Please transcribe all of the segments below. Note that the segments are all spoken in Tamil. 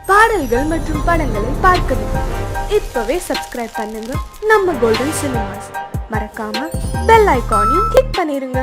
பாடல்கள் மற்றும் படங்களை பார்க்கணுமா? இப்பவே சப்ஸ்கிரைப் பண்ணுங்க நம்ம கோல்டன் சினிமாஸ். மறக்காம பெல் ஐகானையும் கிளிக் பண்ணிருங்க.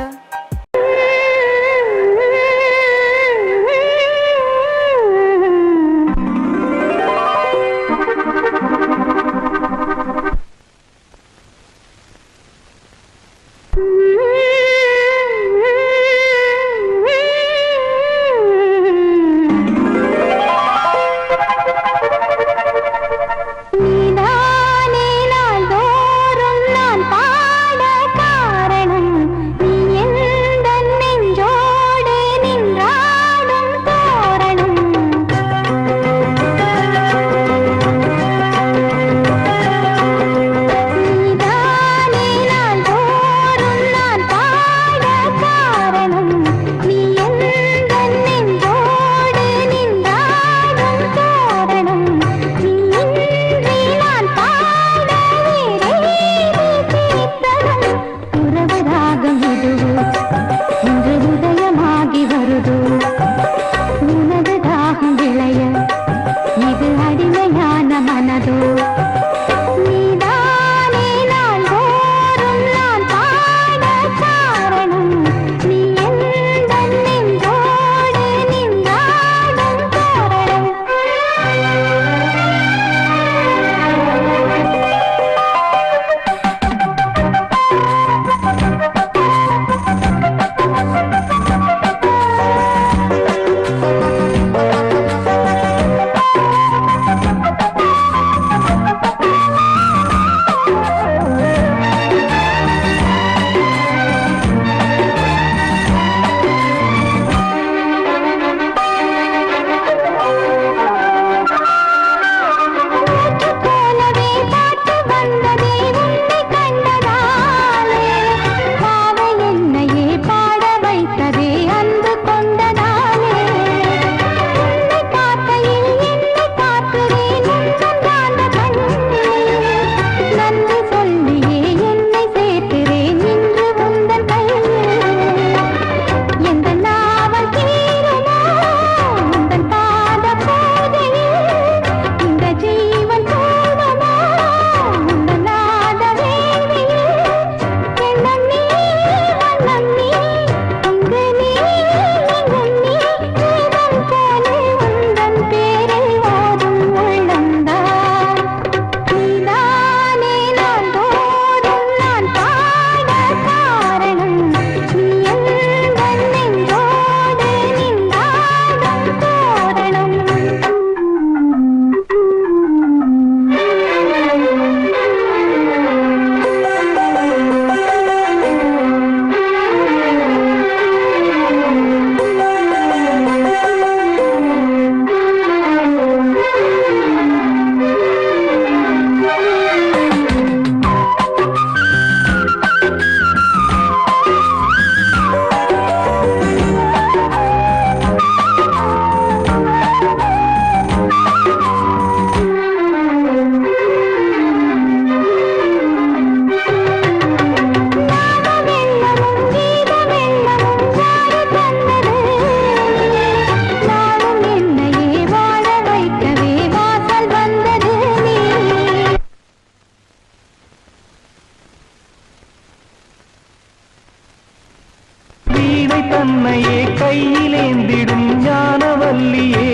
தன்னையே கையிலேந்திடும் ஞானவல்லியே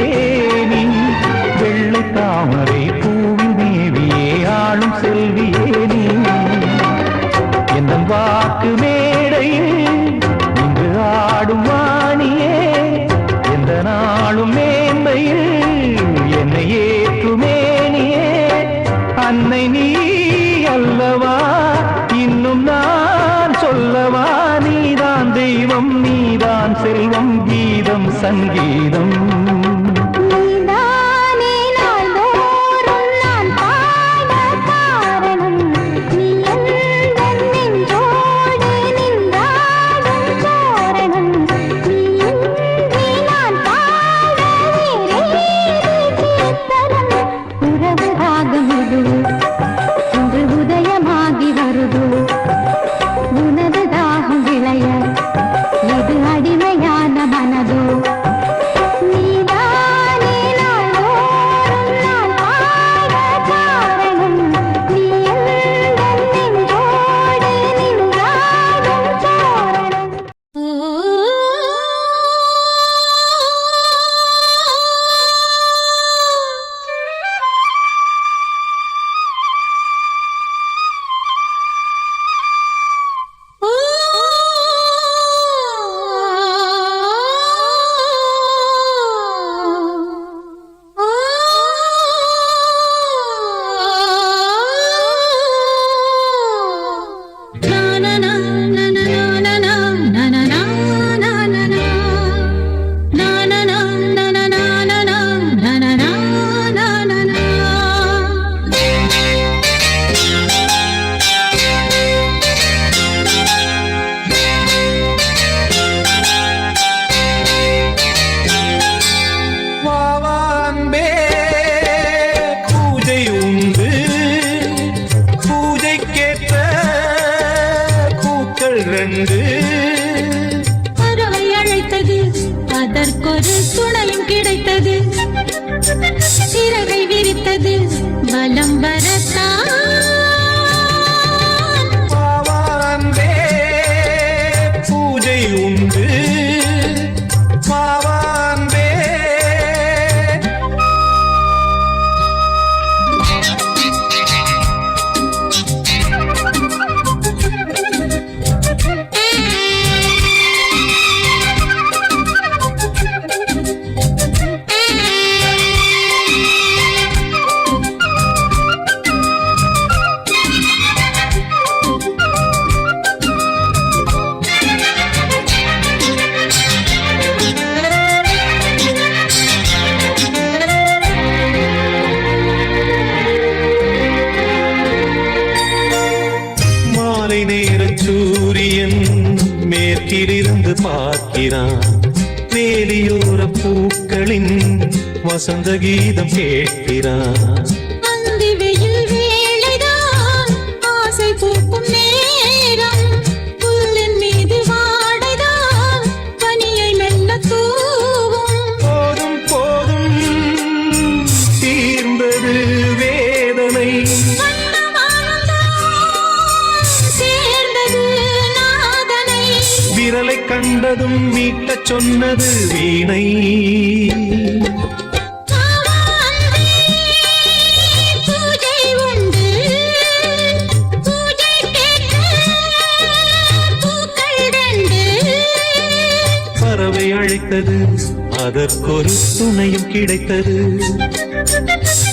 நீ, வெள்ளை தாமரை பூவின் தேவியே, ஆளும் செல்வியே நீ, என் வாக்கு மேடையில் இங்கு ஆடும் வாணியே, எந்த நாளும் மேன்மையில் என்னை ஏற்றுமேனியே, அன்னை நீ அல்லவா இன்னும் நான் சொல்லவா, நீதான் தெய்வம் நீதான் செல்வம், கீதம் சங்கீதம் தர அழைத்தது பலம் வரத்தான். பாவான்பே பூஜை உண்டு பாவான்பே. சூரியன் மேற்கிலிருந்து பார்க்கிறான். வேலியோர பூக்களின் வசந்த கீதம் கேட்கிறான். அந்தி வெயில் வேளைதான் ஆசை பூக்கும் நேரம். புல்லின் மீது வாடைதான் பனியை மெல்ல தூவும். போதும் போதும் தீர்ந்தது வேதனை. விரலை கண்டதும் மீட்டச் சொன்னது வீணை. பூஜை உண்டு பூஜை கேட்க பூக்கள் ரெண்டு. பறவை அழைத்தது அதற்கொரு துணையும் கிடைத்தது.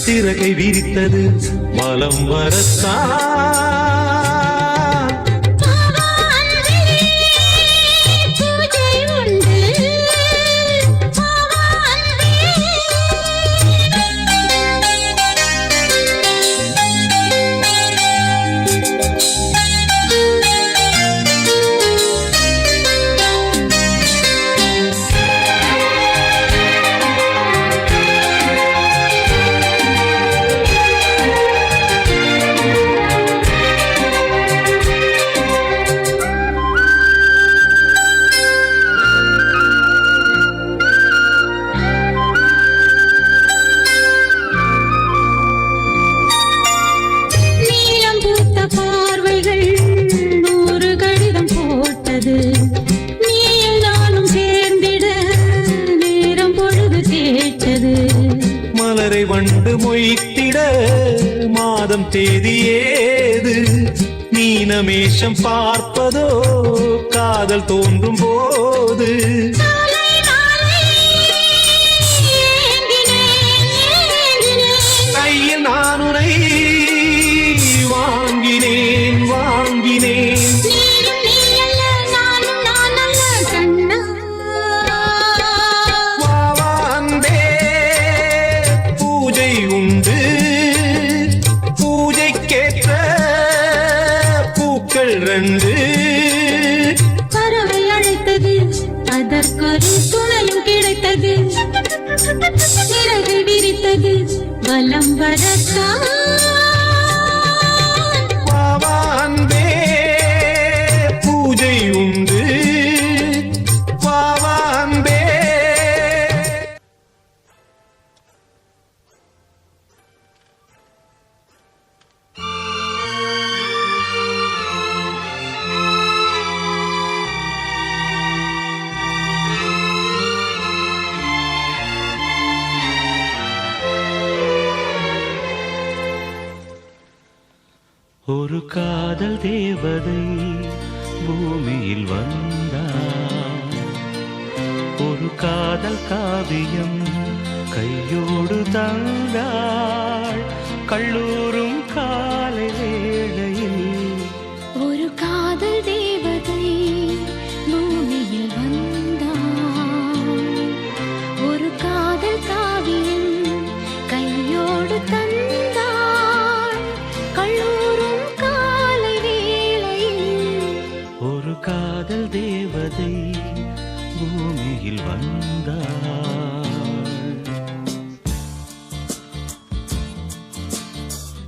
சிறகை விரித்தது மலம் வரத்தான். மலரை வண்டு மொய்த்திட மாதம் தேதி ஏது? நீனமேஷம் பார்ப்பதோ காதல் தோன்றும் போது. கையில் நானுரை வாங்கினேன் வாங்கினேன். உண்டு பூஜைக்கேற்ற பூக்கள் ரெண்டு. பறவை அழைத்தது அதற்கொரு துணையும் கிடைத்தது. சிறகு விரித்தது வலம் வரத்தான். பாவான்பே பூஜை உண்டு பாவான்பே. ஒரு காதல் தேவதை பூமியில் வந்தார். ஒரு காதல் காவியம் கையோடு தந்தாள். கல்லூரும் காலை வேளையில் ஒரு காதல் தேவதை பூமியில் வந்தாள். ஒரு காதல் காவியம் கையோடு தந்தாள். கல்லூரும் காலை வேளையில் ஒரு காதல் தேவதை பூமியில் வந்தாள். 「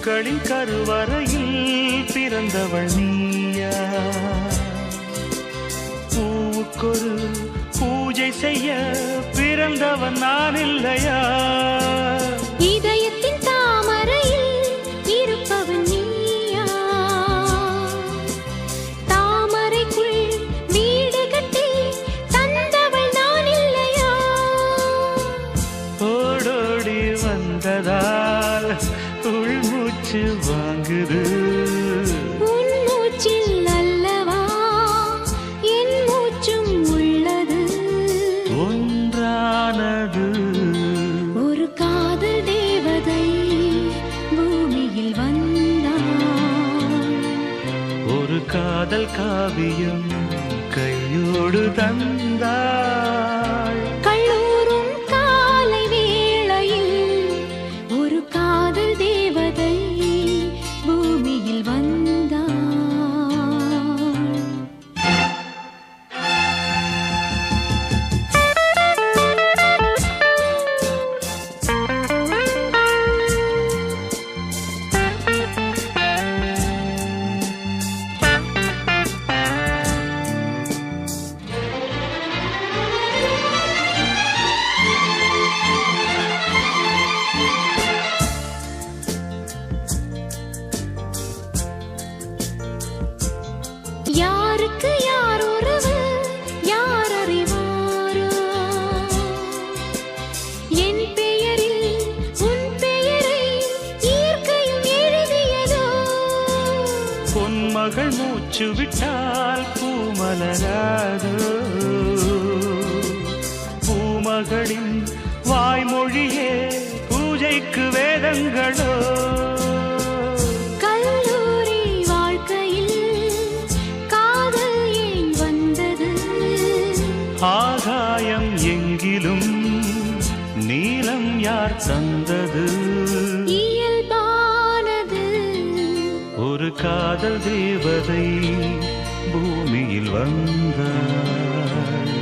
பூக்களின் கருவறையில் பிறந்தவள் நீயா? பூவுக்கொரு பூஜை செய்ய பிறந்தவன் நான் இல்லையா? இதயத்தின் தாமரையில் இருப்பவன் நீயா? தாமரைக்குள் வீடு கட்டி தந்தவள் நான் இல்லையா? ஓடோடி வந்ததால் உள்மூச்சு வாங்குது. உன் மூச்சில் அல்லவா என் மூச்சும் உள்ளது. ஒன்றானது ஒரு காதல் தேவதை பூமியில் வந்தாள். ஒரு காதல் காவியம் கையோடு தந்தாள். கல்லூரும் காலை வேளையில் ஒரு காதல் தேவதை பூமியில் வந்தாள். யாருக்கு யார் உறவு யார் அறிவாரோ? என் பெயரில் உன் பெயரை இயற்கையும் எழுதியதோ? பொன்மகள் மூச்சு விட்டால் பூமலராதோ? பூமகளின் வாய்மொழியே பூஜைக்கு வேதங்களோ? கல்லூரி வாழ்க்கையில் காதல் ஏன் வந்தது? ஆகாயம் எங்கிலும் நீலம் யார் தந்தது? இயல்பானது ஒரு காதல் தேவதை பூமியில் வந்தாள்.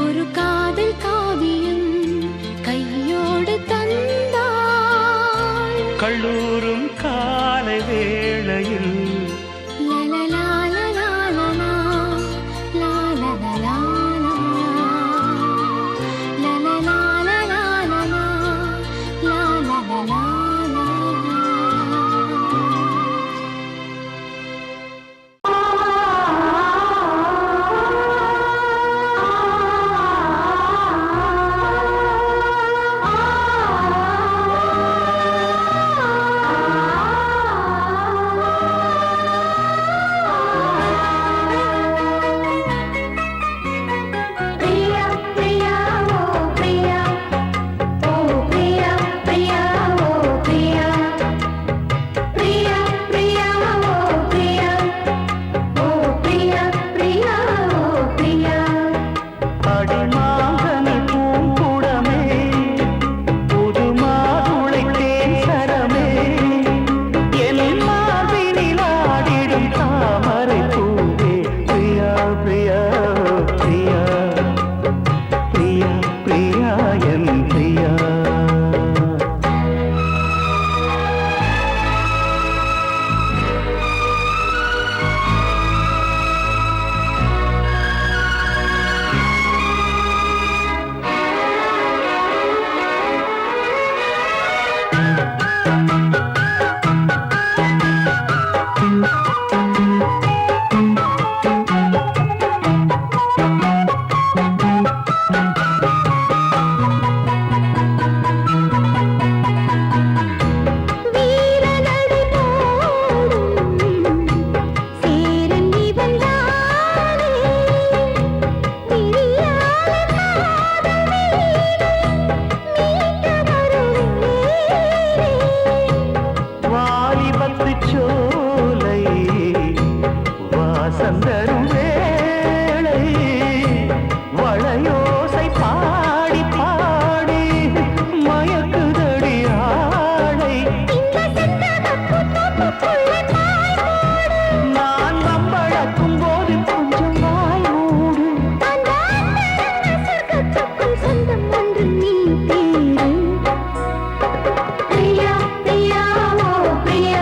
ஒரு காதல் காவியம் கையோடு தந்தாள். கல்லூரும் காலை வேளையில் பிரியா பிரியா ஓ பிரியா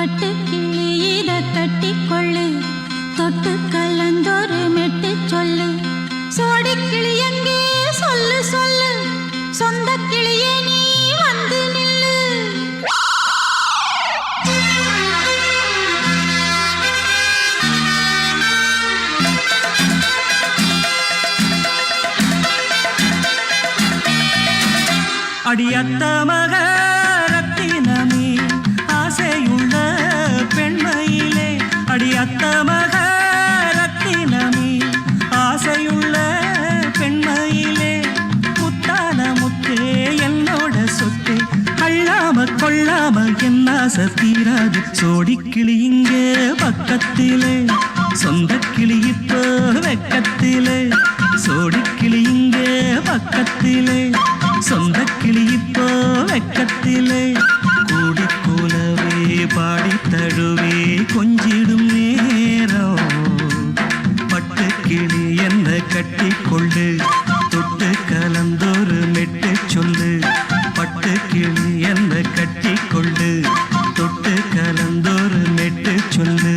பட்டு கிளி இத கட்டிக்கொள்ளு தொட்டு கலந்தொரு மெட்டு சொல்லு சோடி கிளி எங்கே சொல்லு சொல்லு சொந்த கிளியே நீ வந்து நில்லு அடியத்த மக ரத்தினமே ஆசையுள்ள பெண்மையிலே அடியத்த மக ரத்தினமே ஆசையுள்ள பெண்மையிலே முத்தான முத்தே என்னோட சொத்தே அள்ளாம கொள்ளாம என்ன சத்தீராது சோடி கிளி இங்கே பக்கத்திலே சொந்த கிளி இப்போ வெக்கத்திலே சோடி கிளி இங்கே பக்கத்திலே சொந்த கிளி இப்போ வெக்கத்திலே கூடி கூலவே பாடி தழுவே கொஞ்சிடும் நேரம் பட்டு கிளி என்ன கட்டி கொண்டு தொட்டு கலந்தொரு மெட்டு சொல்லு பட்டு கிளி என்ன கட்டி கொண்டு தொட்டு கலந்தொரு மெட்டு சொல்லு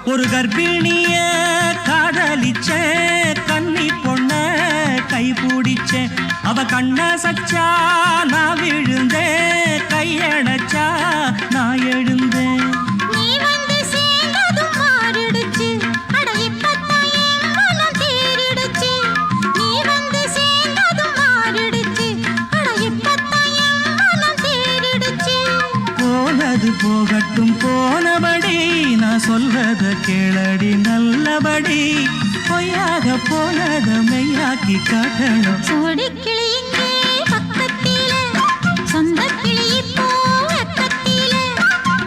ஒரு கர்ப்பிணிய காதலிச்ச கன்னி பொண்ண கை பிடிச்ச அவ கண்ண சச்சா நான் விழுந்தேன் கையடைச்சா நான் எழுந்தேன் நீ வந்து சேர்ந்ததும் மாறிடுச்சு அட இப்பத்தான் என் மனம் தேறிடுச்சு நீ வந்து சேர்ந்ததும் மாறிடுச்சு அட இப்பத்தான் என் மனம் தேறிடுச்சு போனது போகட்டும் போனபடி நான் சொல்றத கேளடி நல்லபடி பொய்யாக போனத மெய்யாக்கி காட்டணும் சோடி கிளி இங்கே பக்கத்திலே சொந்த கிளி இப்போ வெக்கத்திலே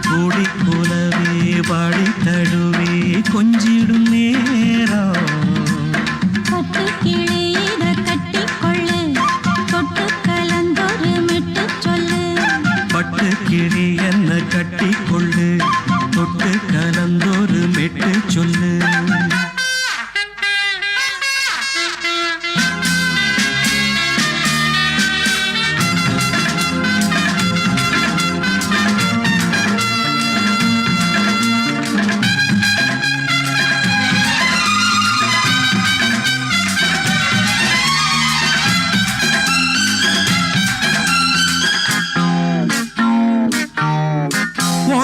கூடி கூலவே பாடி தழுவே கொஞ்சிடும் நேரம் பட்டு கிளி இத கட்டிக்கொள்ளு தொட்டு கலந்தொரு மெட்டு சொல்லு பட்டு கிளி என்ன கட்டி கொள்ளு தொட்டு கலந்தொரு மெட்டு சொல்லு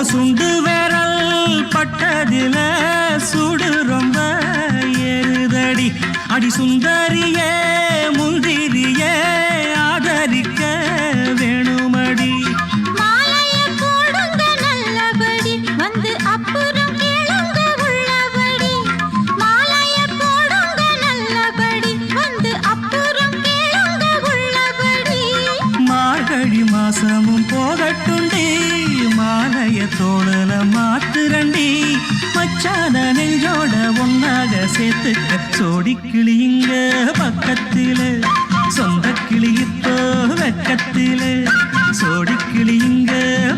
சுண்டு விரல் பட்டதில சுடு ரொம்ப ஏறுதடி அடி சுந்தரியே முந்திரியே ஆதரிக்க வேணுமடி மாலைய போடுங்க நல்லபடி வந்து அப்புறம் கேளுங்க உள்ளபடி மாலைய போடுங்க நல்லபடி வந்து அப்புறம் கேளுங்க உள்ளபடி மார்கழி மாசமும் போகட்டுண்டி மாலைய தோழல மாத்துரண்டி மச்சான நெஞ்சோட ஒன்னாக சேர்த்துக்க சோடி கிளி இங்க பக்கத்திலே சொந்த கிளி இப்போ வெக்கத்திலே சோடி கிளி இங்க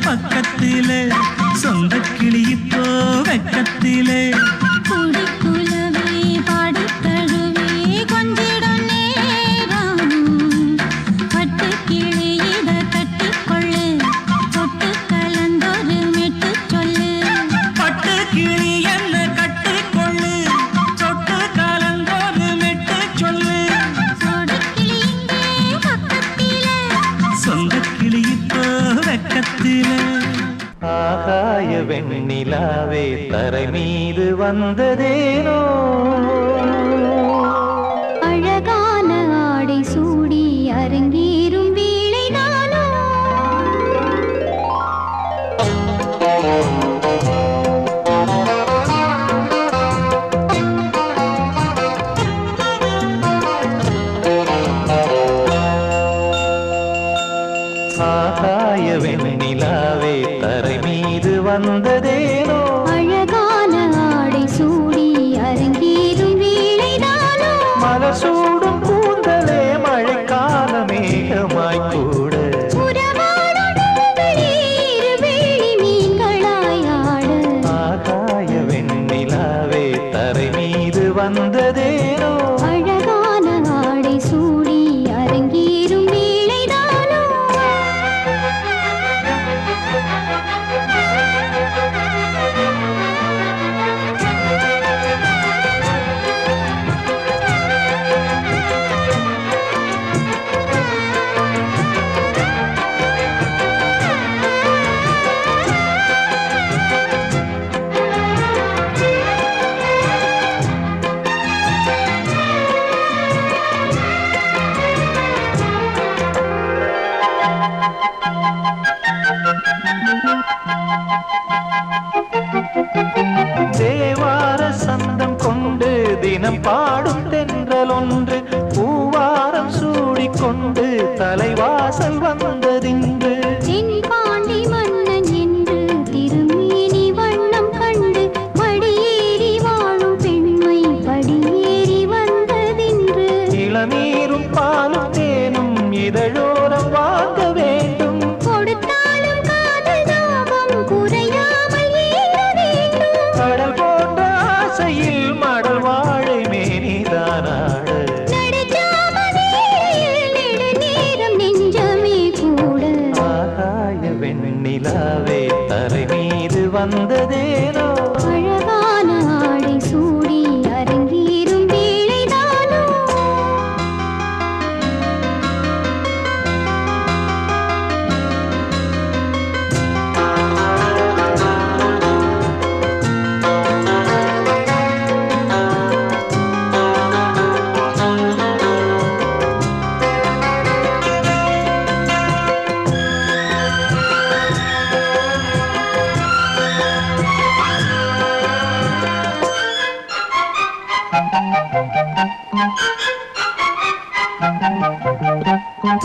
பக்கத்திலே சொந்த கிளி இப்போ வெக்கத்திலே கூடி குலவே பாடி தழுவே கொஞ்சிடும் நேரம் பட்டு கிளி இத கட்டிக்கொள்ளு தொட்டு கலந்தொரு மெட்டு சொல்லு பட்டு கிளி என்ன கட்டி கொள்ளு சொட்டு கலந்தொரு மெட்டு சொல்லு சோடி கிளி இங்கே பக்கத்திலே சொந்த கிளி இப்போ வெக்கத்திலே ஆகாய வெண்ணிலாவே தரை மீது வந்ததேனோ அழகான ஆடை சூடி அரங்கேறும் வேளைதானோ ஆகாய வெண்ணிலாவே தரை மீது வந்ததேனோ அழகான வந்ததேனோ அழகான ஆடை சூடி அரங்கேறும் வேளைதானோ தேவார சந்தம் கொண்டு தினம் பாடும் தென்றல் ஒன்று பூவாரம் சூடிக்கொண்டு தலைவாசல் வந்ததின்று தென்பாண்டி மன்னன் என்று திருமேனி வண்ணம் கண்டு மடியேறி வாழும் பெண்மை படியேறி வந்ததின்று இளநீரும் பாலும் தேனும் இதழோரம் வாங்க வேண்டும் கொடுத்தாலும் காதல் தாபம் குறையாமல் ஏற வேண்டும் கடல் போன்ற ஆசையில் மடல் வாழை மேனிதானாடு நடுஜாமவேளையில் நெடுநேரம் நெஞ்சமே கூட ஆகாய வெண்ணிலாவே தரை மீது வந்ததேனோ அழகான ஆடை சூடி அரங்கேறும் வேளைதானோ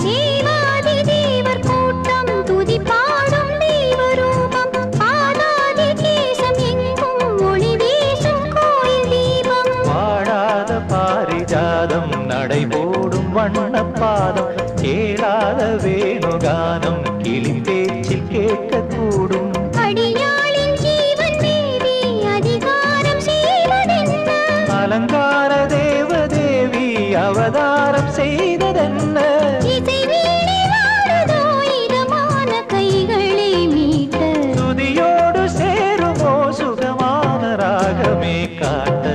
தேவாதி தேவர் கூட்டம் துதி பாடும் தெய்வரூபம் பாதாதி கேசம் எங்கும் ஒளி வீசும் கோயில் தீபம் வாழாத பாரிஜாதம் நடைபோடும் வண்ணப்பாதம் கேளாத வேணுகானம் கிளி பேச்சில் கேட்கக்கூடும் அடியாளின் ஜீவன் தேவி அதிகாரம் செய்வதென்ன அலங்கார தேவதேவி அவதாரம் செய்ததென்ன இசை வீணை வாழுதோ இதமான கைகளை மீட்ட துதியோடு சேருமோ சுகமான ராகமே காட்ட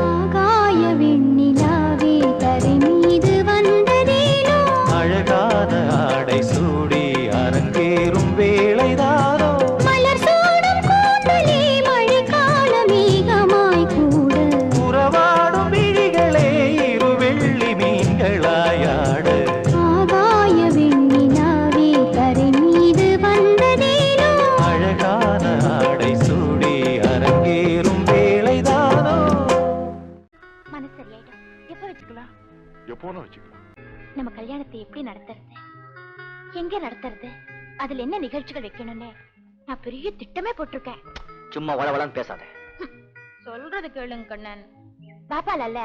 ஆகாய வெண்ணிலாவே தரை மீது வந்ததேனோ அழகான ஆடை சூடி அரங்கேறும் வேளைதானோ மலர் சூடும் கூந்தலே மழைக்கால மேகமாய் கூட உறவாடும் விழிகளே இரு வெள்ளி மீன்களாயாட ஆகாய வெண்ணிலாவே தரை மீது வந்ததேனோ அழகான ஆடை சூடி அரங்கேறும் வேளைதானோ மனசு சரியாயிடும் எப்ப வச்சுக்கலாம் எப்போனா வச்சுக்கலாம். நம்ம கல்யாணத்தை எப்படி நடத்துறது எங்க நடத்துறது அதுல என்ன நிகழ்ச்சிகள் வைக்கணும்னு நான் பெரிய திட்டமே போட்டிருக்கேன் சும்மா வளவளன்னு பேசாத. சொல்றது கேளுங்க கண்ணன் பாப்பால அல்ல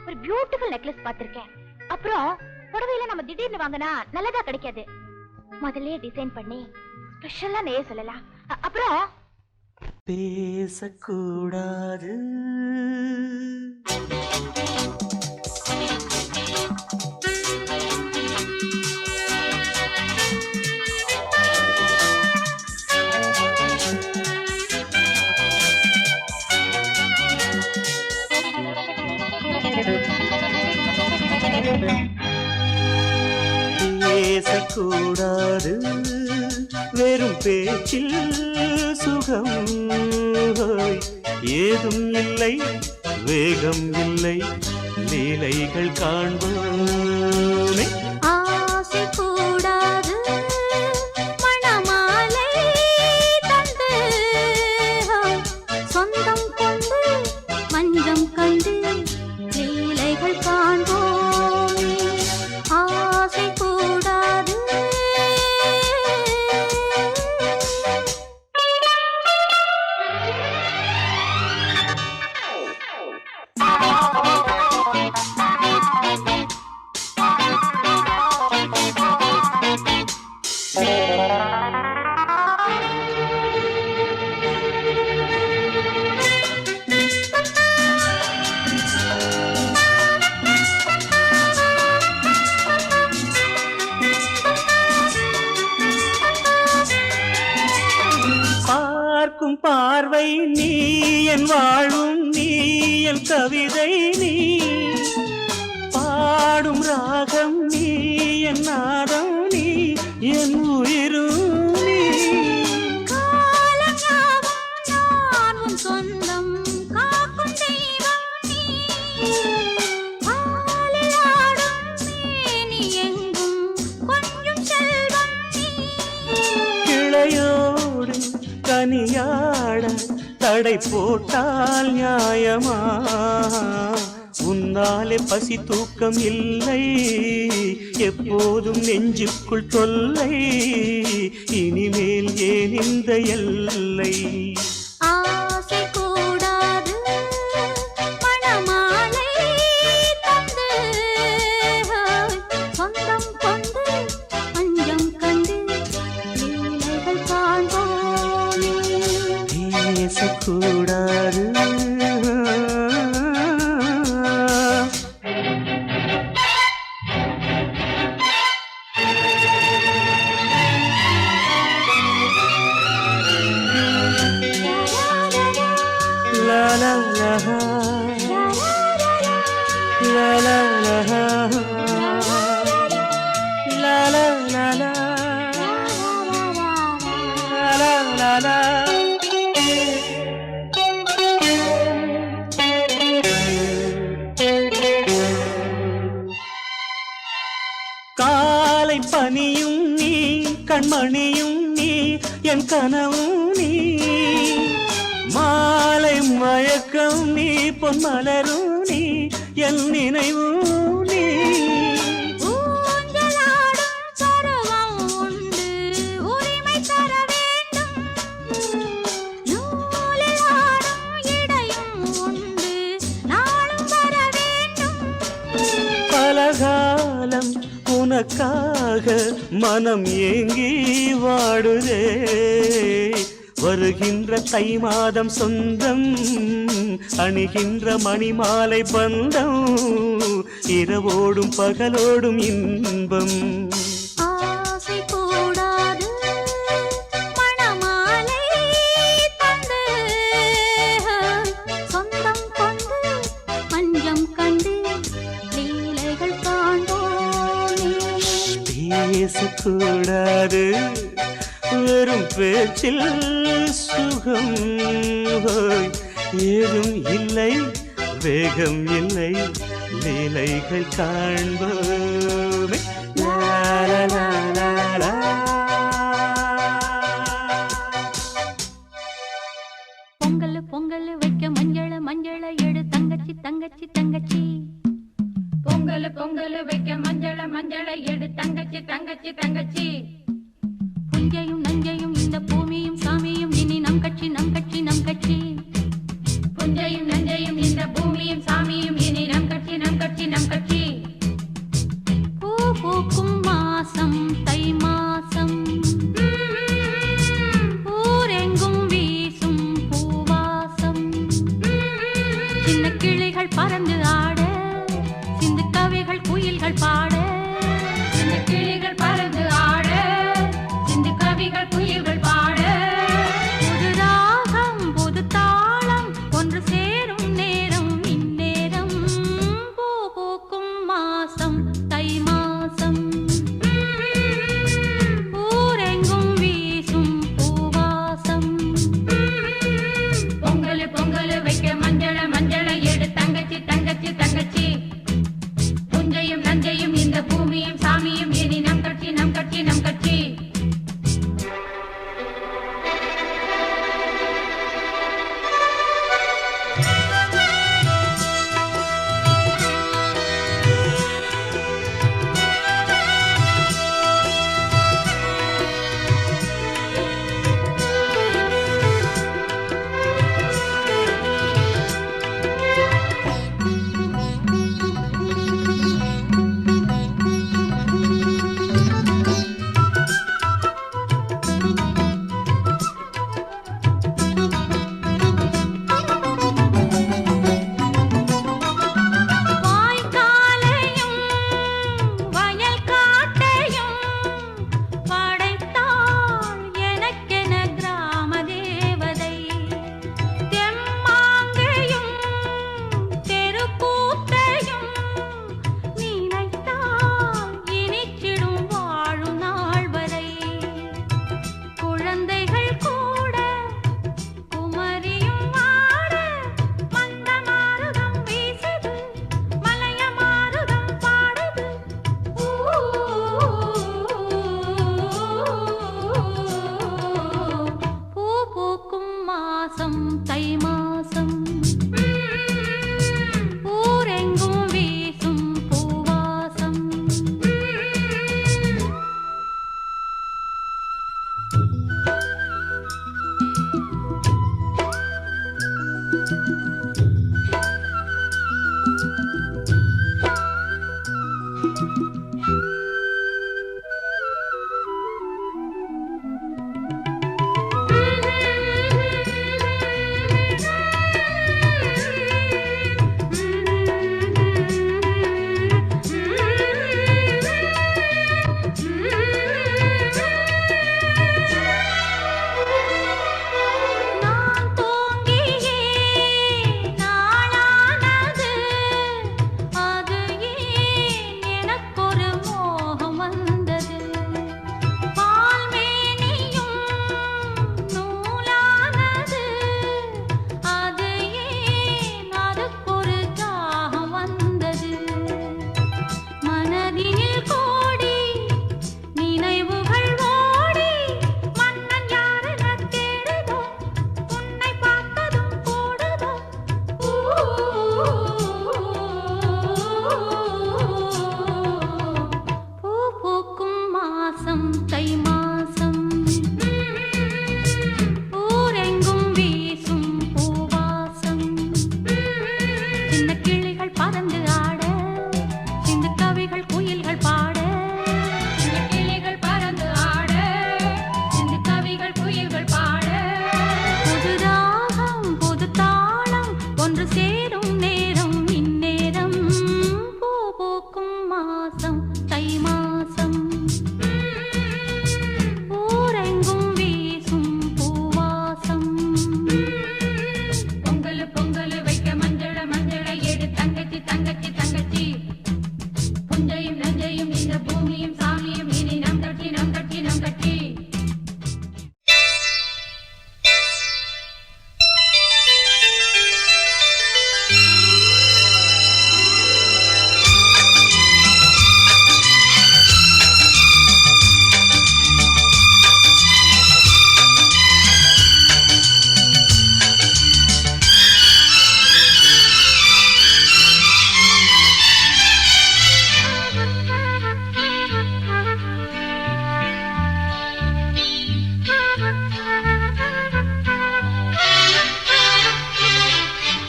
ஒரு பியூட்டிஃபுல் நெக்லஸ் பாத்திருக்கேன் அப்புறம் புடவையில நம்ம திடீர்னு வாங்கினா நல்லதா கிடைக்காது முதல்ல டிசைன் பண்ணி ஸ்பெஷலா நெய்ய சொல்லலாம் அப்புறம் பேசக்கூடாது பேசக்கூடாது வெறும் பேச்சில் சுகம் ஏதும் இல்லை வேகம் இல்லை லீலைகள் காண்போமே ஆசை கூடாது மணமாலை தந்து சொந்தம் கொண்டு மஞ்சம் கண்டு லீலைகள் காண்போமே ஆசை கூடாது வாழும் நீ என் கவிதை நீ பாடும் ராகம் நீ என் நாதம் நீ என் உயிரும் நீ சொந்தம் காக்கும் தெய்வம் நீ நீ எங்கும் கொஞ்சம் செல்வம் நீ கிளையோடு கனியாட தடை போட்டால் நியாயமா உன்னாலே பசி தூக்கம் இல்லை எப்போதும் நெஞ்சுக்குள் தொல்லை இனிமேல் ஏன் இந்த எல்லை ஆசை கூடாது மணமாலை தந்து சொந்தம் கொண்டு அஞ்சம் கண்டு லீலைகள் காண்போமே பேசக்கூடாது La la la la la la la la la la la la காலை பனியும் நீ கண்மணியும் நீ என் கனவும் நீ மாலை மயக்கம் நீ பொன்மலரும் நீ என் நினைவும் நீ ஊஞ்சலாடும் பருவம் உண்டு உரிமை தர வேண்டும் நூலில் ஆடும் இடையும் உண்டு நாளும் வர வேண்டும் பலகாலம் உனக்காக மனம் ஏங்கி வாடுதே வருகின்ற தை மாதம் சொந்தம் அணிகின்ற மணிமாலை பந்தம் இரவோடும் பகலோடும் இன்பம் ஆசை கூடாது மணமாலை தந்து சொந்தம் கொண்டு மஞ்சம் கண்டு லீலைகள் காண்போமே பேசக்கூடாது வெறும் பேச்சில் சுகம் ஏதும் இல்லை வேகம் இல்லை லீலைகள் காண்போமே லா லா லா லா லா. பொங்கல் பொங்கல் வைக்க மஞ்சள மஞ்சள எடு தங்கச்சி தங்கச்சி தங்கச்சி பொங்கல் பொங்கல் வைக்க மஞ்சள மஞ்சள எடு தங்கச்சி தங்கச்சி தங்கச்சி புஞ்சையும் நஞ்சையும் இந்த பூமியும் சாமியும் இனி நம் கட்சி நம் கட்சி நம் கட்சி புஞ்சையும் நஞ்சையும் இந்த பூமியும் சாமியும் இனி நம் கட்சி நம் கட்சி நம் கட்சி பூ பூக்கும் மாசம் தை மாசம் ஊரெங்கும் வீசும் பூவாசம் சின்ன கிளிகள் பறந்து ஆட சிந்து கவிகள் குயில்கள் பாட இந்த கிளிகள் பறந்து ஆட சிந்து கவிகள் குயில்கள் பாட புது ராகம் புது தாளம் ஒன்று சேரும் நேரம் இந்நேரம் பூ பூக்கும் மாசம் தை மாசம் ஊரெங்கும் வீசும் பூவாசம் பொங்கல் பொங்கல் வைக்க மஞ்சள மஞ்சள எடு தங்கச்சி தங்கச்சி தங்கச்சி புஞ்சையும் நஞ்சையும் இந்த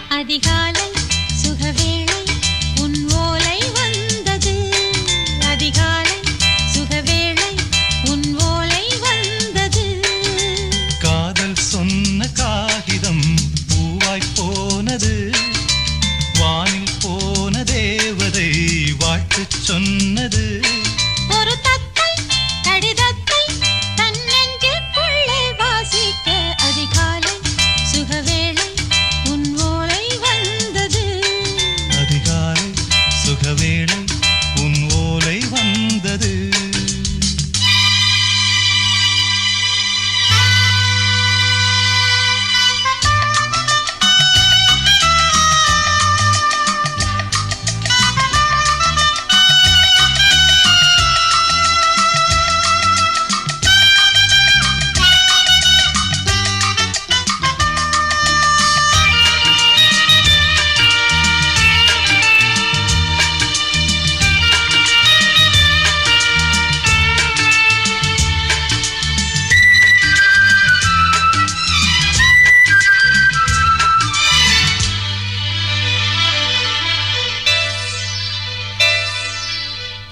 அதிகாலை சுகவேளை உன் ஓலை வந்தது. அதிகாலை சுகவேளை உன் ஓலை வந்தது. காதல் சொன்ன காகிதம் பூவாய் போனது. வானில் போன தேவதை வாழ்த்துச் சொன்னது. ஒரு தத்தை கடிதத்தை தன் நெஞ்சுக்குள்ளே வாசிக்க அதிகாலை சுகவேளை உன் ஓலை வந்தது. அதிகாலை சுகவேளை உன் ஓலை வந்தது.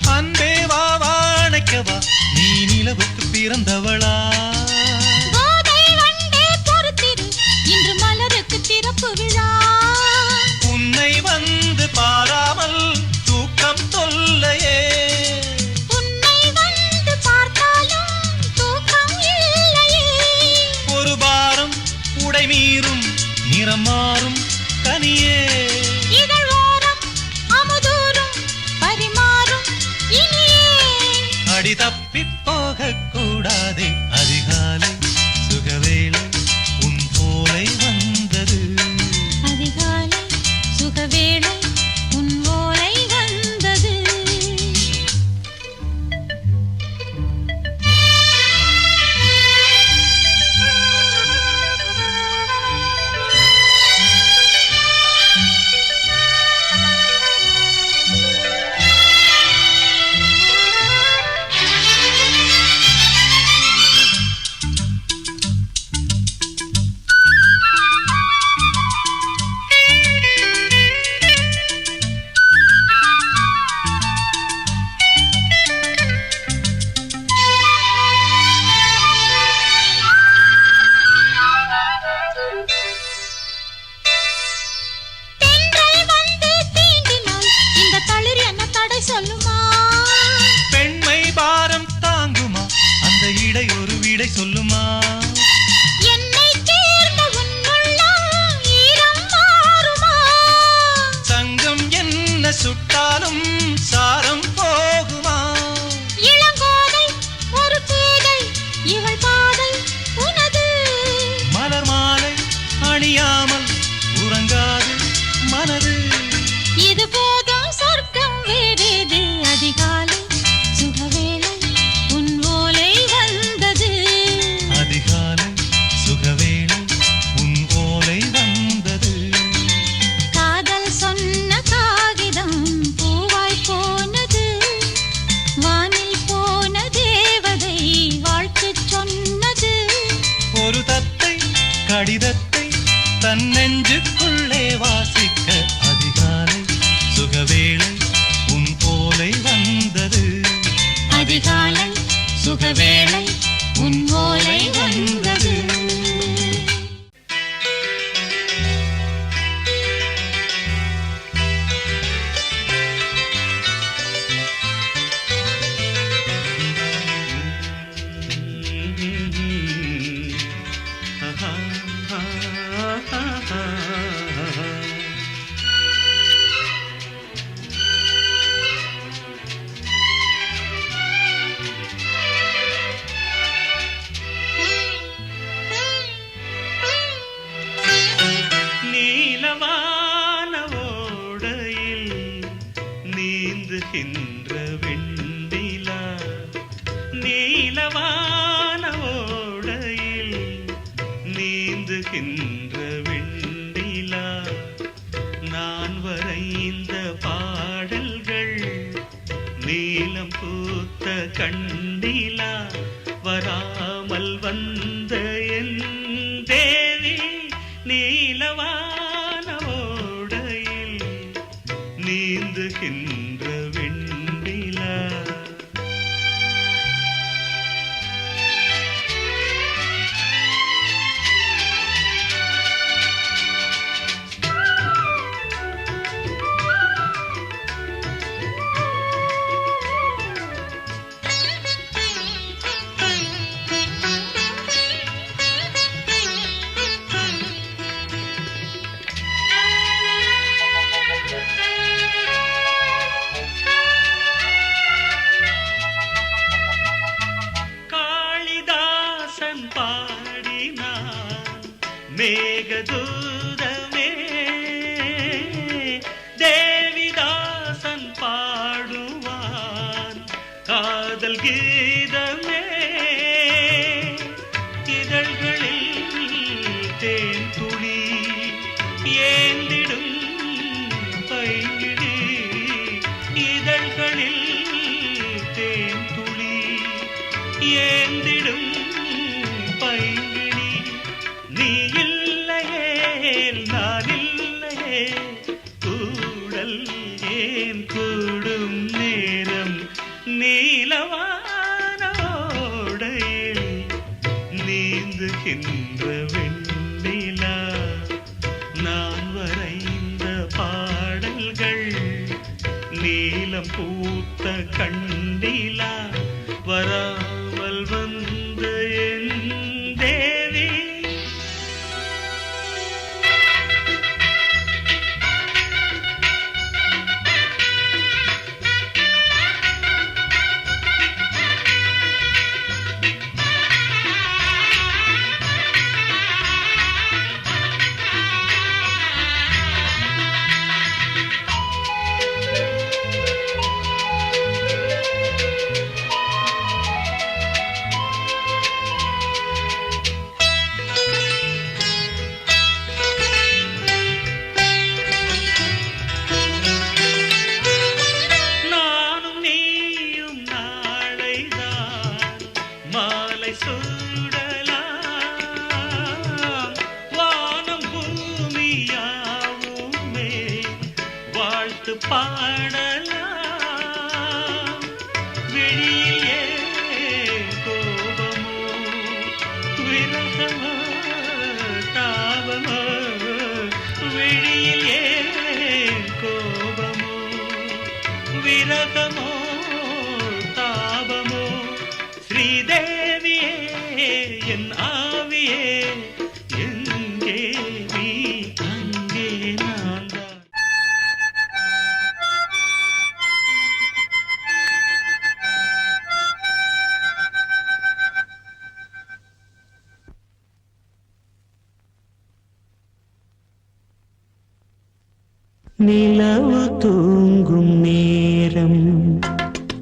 அன்பே வா வாழைக்கவா, நீ நிலவுக்கு பிறந்தவளா? கோதை வண்டே பொறுத்திரு, இன்று மலருக்கு திறப்பு விழா. உன்னை வந்து பாராமல் தூக்கம் தொல்லையே. உன்னை வந்து பார்த்தாலும் தூக்கம் இல்லையே. ஒரு பாரம் உடை மீறும் நிறம் மாறும் கனியே. இதழ் ஓரம் அமுதூரும் பரிமாறும் இனியே. அடி தப்பி போகக் கூடாதே. அதிகாலை சுகவேளை உன் போலை வந்தது. அதிகாலை சுகவேளை உன் ஓலை வந்தது. நீலவான ஓடையில் நீந்துகின்ற வெண்ணிலா நீலவான ஓடையில் நீந்துகின்ற வெண்ணிலா நான் வரைந்த பாடல்கள் நீலம் பூத்த கண்ணிலா வராமல் வந்த என் தேவி நீலவான ஓடையில் நீந்துகின்ற வெண்ணிலா காளிதாசன் பாடினான் மேகதூதமே தேவிதாசன் பாடுவான் காதல் கீதமே இதழ்களில் தேன் துளி ஏந்திடும் பைங்கிழி இதழ்களில் தேன் துளி ஏந்திடும் பைங்கிழி நீ இல்லையே நான் இல்லையே கூடல் ஏன் கூடும் நேரம் நீலவான ஓடையில் நீந்துகின்ற வெண்ணிலா நான் வரைந்த பாடல்கள் நீலம் பூத்த கண்ணிலா வராமல் வந்த என் தேவி நானும் நீயும் நாளைதான் மாலை சூடலாம் வானம் பூமியாவுமே வாழ்த்து பாடலாம் விழியில் ஏன் கோபமோ விரகமோ தாபமோ விழியில் ஏன் கோபமோ விரகமோ தாபமோ ஸ்ரீதேவியே என் ஆவியே எங்கே நீ அங்கே நான் தான் நிலவு தூங்கும் நேரம்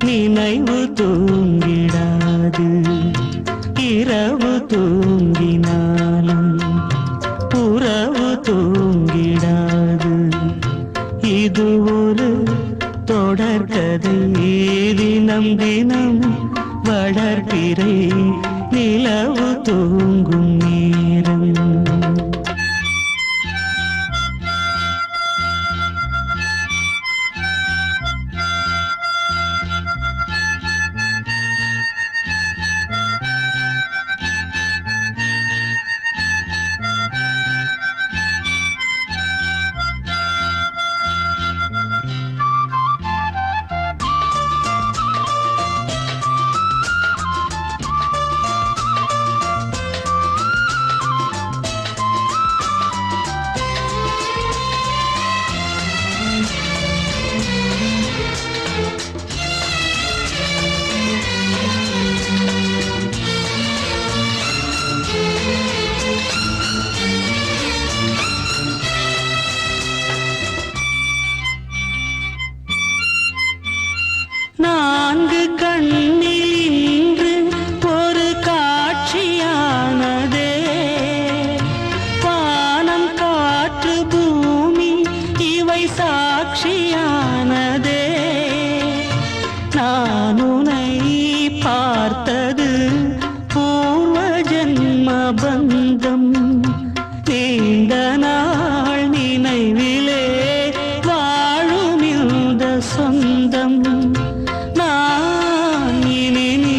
நினைவு தூங்கிடாது இரவு தூங்கினாலும் உறவு தூங்கிடாது இது ஒரு தொடர்கதை தினம் தினம் வளர்பிறை நிலவு தூங்கும் நேரம் சாட்சியானதே நான் உன்னை பார்த்தது பூர்வ ஜன்ம பந்தம் நீண்ட நாள் நினைவிலே வாழும் இந்த சொந்தம் நான் இனி நீ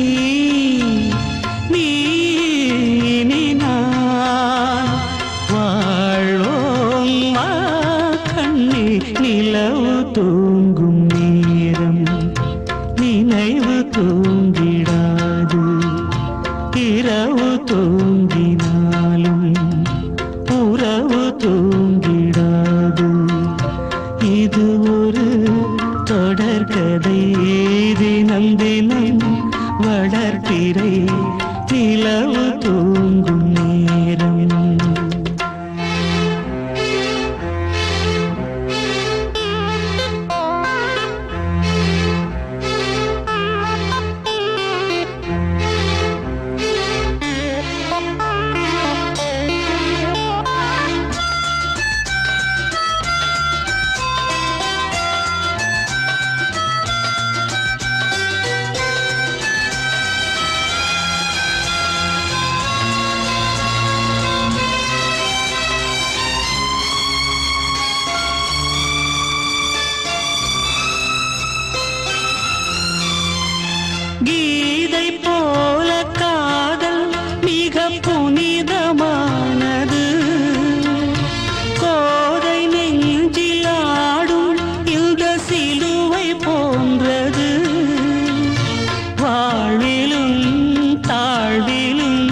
இனி நான் வாழ்வோம் வா கண்ணே நிலவு தூங்கும் நேரம் நினைவு தூங்கிடாது இரவு தூங்கினாலும் உறவு தூங்கிடாது இது ஒரு தொடர்கதை தினம் தினம் வளர்ப்பிறை நிலவு தூங்கும் நேரம் கீதை போல காதல் மிக புனிதமானது கோதை நெஞ்சில் ஆடும் இந்த சிலுவை போன்றது வாழ்விலும் தாழ்விலும்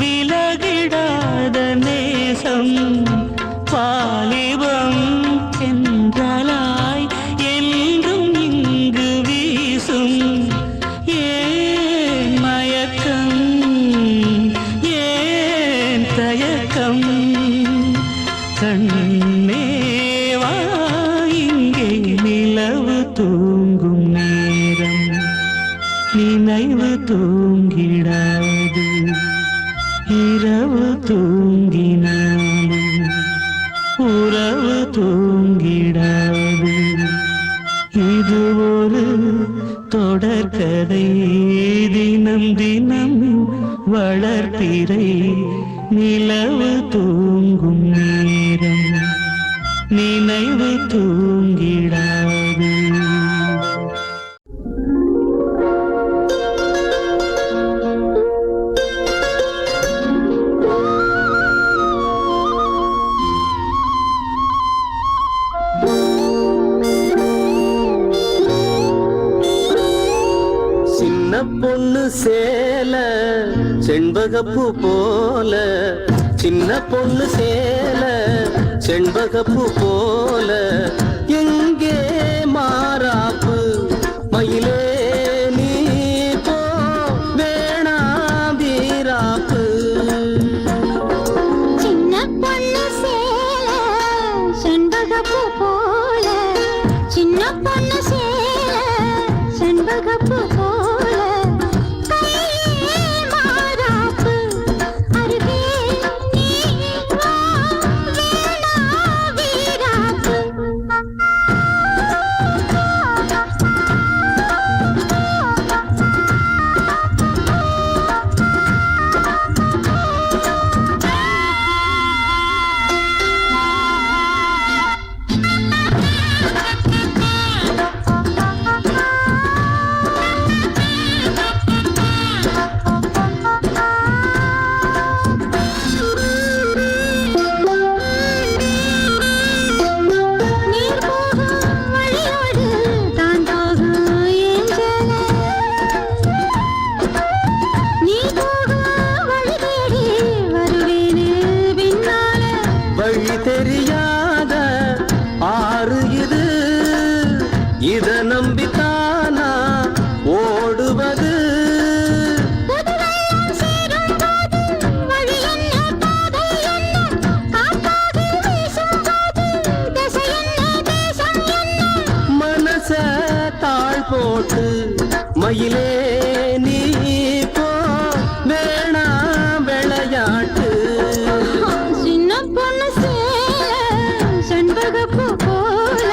விலகிடாத நேசம் வாலிபம் என்றலாய் என்றும் இங்கு வீசும் ஏன் மயக்கம் ஏன் தயக்கம் கண்ணேவா இங்கே நிலவு தூங்கும் நேரம் நினைவு தூங்கிடாது இரவு தூங்கினாலும் உறவு தூங்கிடாது இது ஒரு தொடர்கதை தினம் தினம் வளர்ப்பிறை நிலவு தூங்கும் நேரம் நினைவு தூங்கிடாது சின்ன பொண்ணு சேல செண்பகப்பூ போல சின்ன பொண்ணு சேல செண்பகப்பூ போல எங்கே மாறாப்பு மயிலே நீ போ வேணா வீராப்பு சின்ன பொண்ணு சேல செண்பகப்பூ போல சின்ன பொண்ணு சேல செண்பகப்பூ போல கையே மாறாப்பு அருகே நீ வா வேணா வீராப்பு நீர் போகும் வழியோடு தான் போகும் ஏஞ்சல நீ போகும் வழி தேடி வருவேனே பின்னால வழி தெரியாத ஆறு இது இத நம்பித்தானா ஓடுவது புதுவெள்ளம் சேரும் போது வழி என்ன பாதை என்ன காற்றாகி வீசும் போது திசை என்ன தேசம் என்ன மனச தாழ் போட்டு மயிலே நீ போ வேணா விளையாட்டு சின்ன பொண்ணு சேல செண்பகப்பூ போல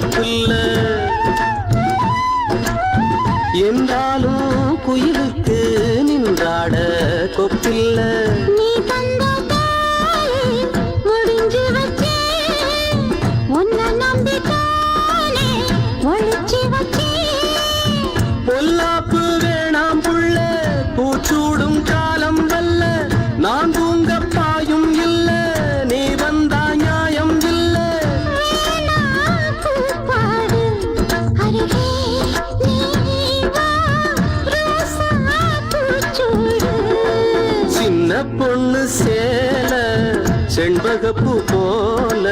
தப்பில்ல என்றாலும் குயிலுக்கு நின்றாட கொப்பில்ல நீ தந்த தாயே முடிஞ்சு வச்சே உன்னை நம்பித்தானே ஒழிச்சு வச்சே பொல்லாப்பு வேணாம் புள்ள பூச்சூடும் காலம் வல்ல நான் தூங்க பாயும் இல்ல நீ வந்தா நியாயம் இல்ல வேணா பூப்பாடு அருகே நீ வா ரோசா பூச்சூடு சின்ன பொண்ணு சேல செண்பகப்பூ போல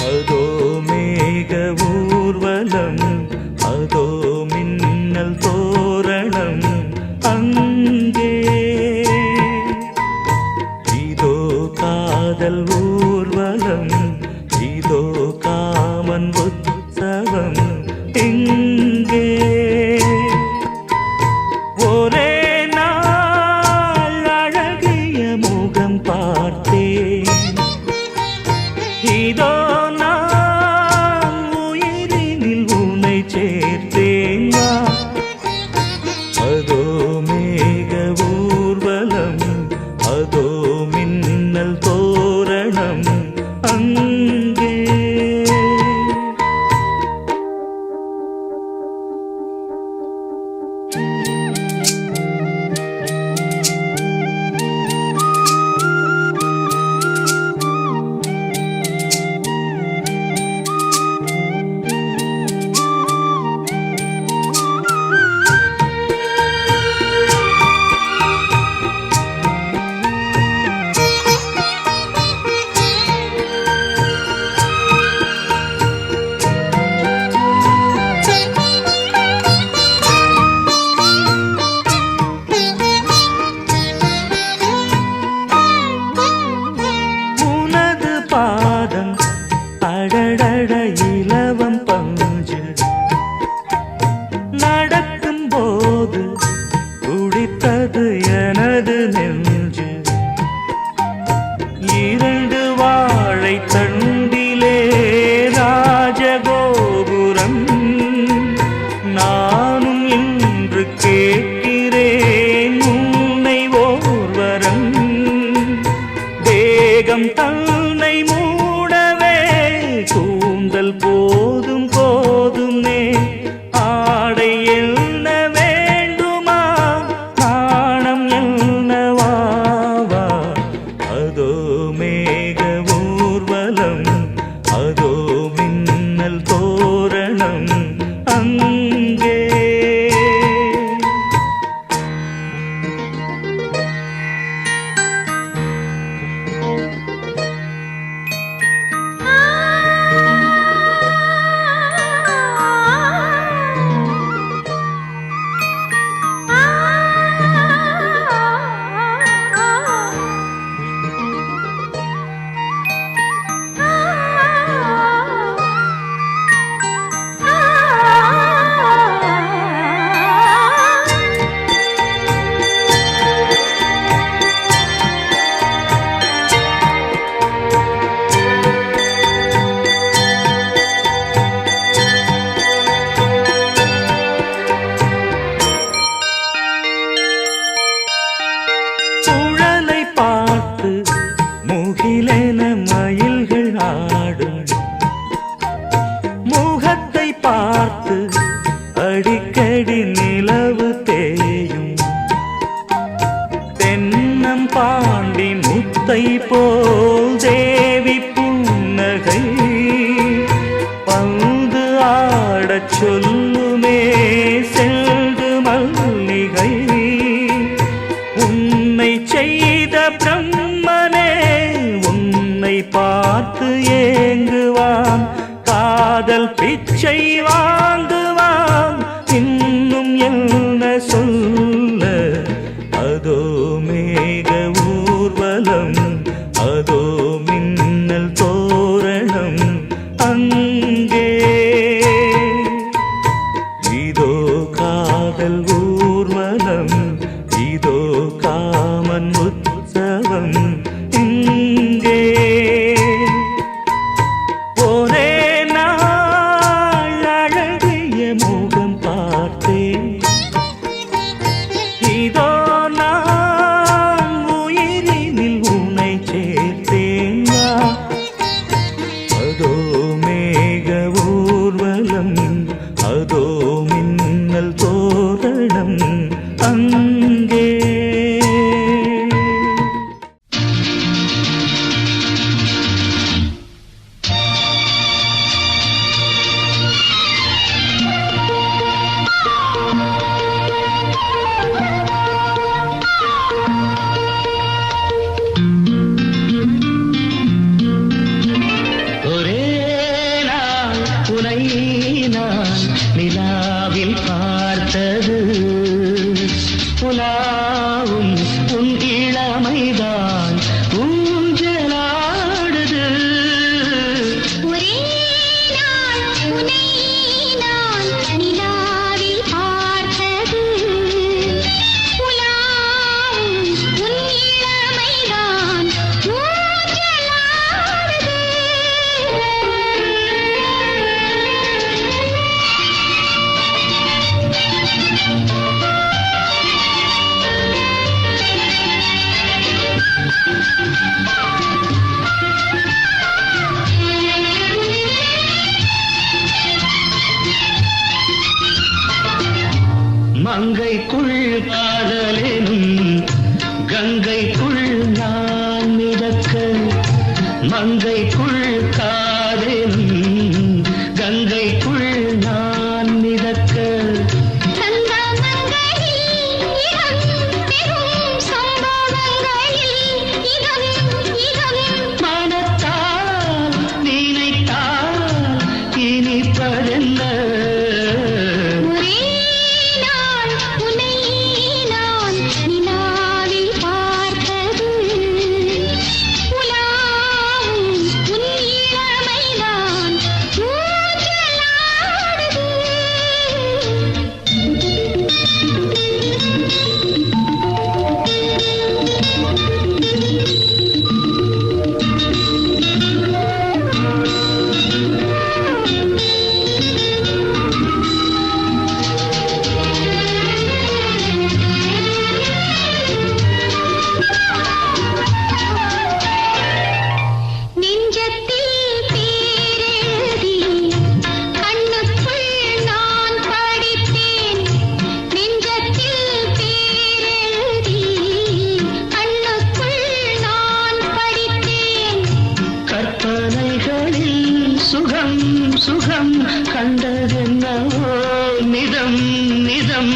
அதோ மேக ஊர்வலம் அதோ மின்னல் தோரணம் அங்கே இதோ காதல் ஊர்வலம் இதோ காமன் உற்சவம் இங்கே ஒரே நாள் அழகிய முகம் பார்த்தேன் இதோ நான் உயிரினில் உன்னை சேர்த்தேன் வா. அதோ மேக ஊர்வலம் அதோ மின்னல் தோரணம் அங்கே உனது பாதம் அடடட இலவம் பஞ்சு நடக்கும் போது குடித்தது எனது நெஞ்சு இரண்டு வாழை தண்டிலே ராஜகோபுரம் நானும் இன்று கேட்கிறேன் உன்னை ஓர்வரம் தேகம் தன்னை மூடவே கூந்தல் போதும் போதுமே ஆடை என்ன வேண்டுமா நாணம் என்னவாவா அதோ மேக ஊர்வலம் அதோ மின்னல் தோரணம் அங்கே சுழலை பார்த்து முகிலென மயில்கள் ஆடும் முகத்தை பார்த்து அடிக்கடி நிலவு தேயும் தென்னம் பாண்டி முத்தை போல் தேவி புன்னகை பந்து ஆடச் சொல்லுமே செல்து மல்லிகை உன்னை செய்த பிரம்மனே உன்னை பா காதல் ஊர்வலம் இதோ காமன் உற்சவம் இங்கே ஒரே நாள் அழகிய முகம் பார்த்தேன் இதோ நான் உயிரினில் உன்னை சேர்த்தேன் அதோ மேக ஊர்வலம் அதோ மின்னல் தோரணம் அங்கே நிலாவில் பார்த்தது புலாவும் உன் இளமைதான் ஊஞ்சலாடுது ஒரே நாள் உன்னை நான் நிலாவில் பார்த்தது புலாவும் உன் இளமைதான் ஊஞ்சலாடுது மங்கைக்குள் காதலெனும் கங்கைக்குள் நான் மிதக்க மங்கைக்குள் காதலெனும் கங்கைக்குள் நான் மிதக்க மனத்தால் நினைத்தால் இனிப்பதென்ன சுகம் சுகம் கண்டதென்னவோ நிதம் நிதம்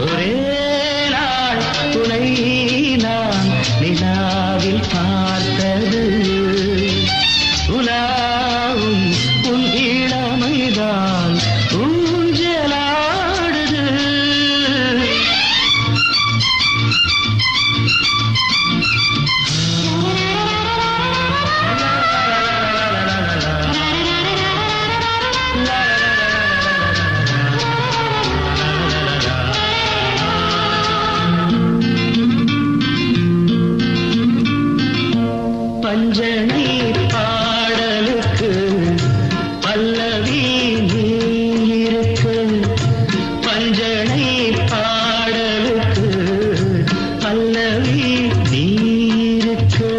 ஒரே நாள் துணை நான் நிலாவில் பார்த்தது உலாவும் உன் இளமைதான் ஊஞ்சலாடுது பஞ்சனை பாடலுக்கு பல்லவி நீ இருக்கு பஞ்சனை பாடலுக்கு பல்லவி நீ இருக்கு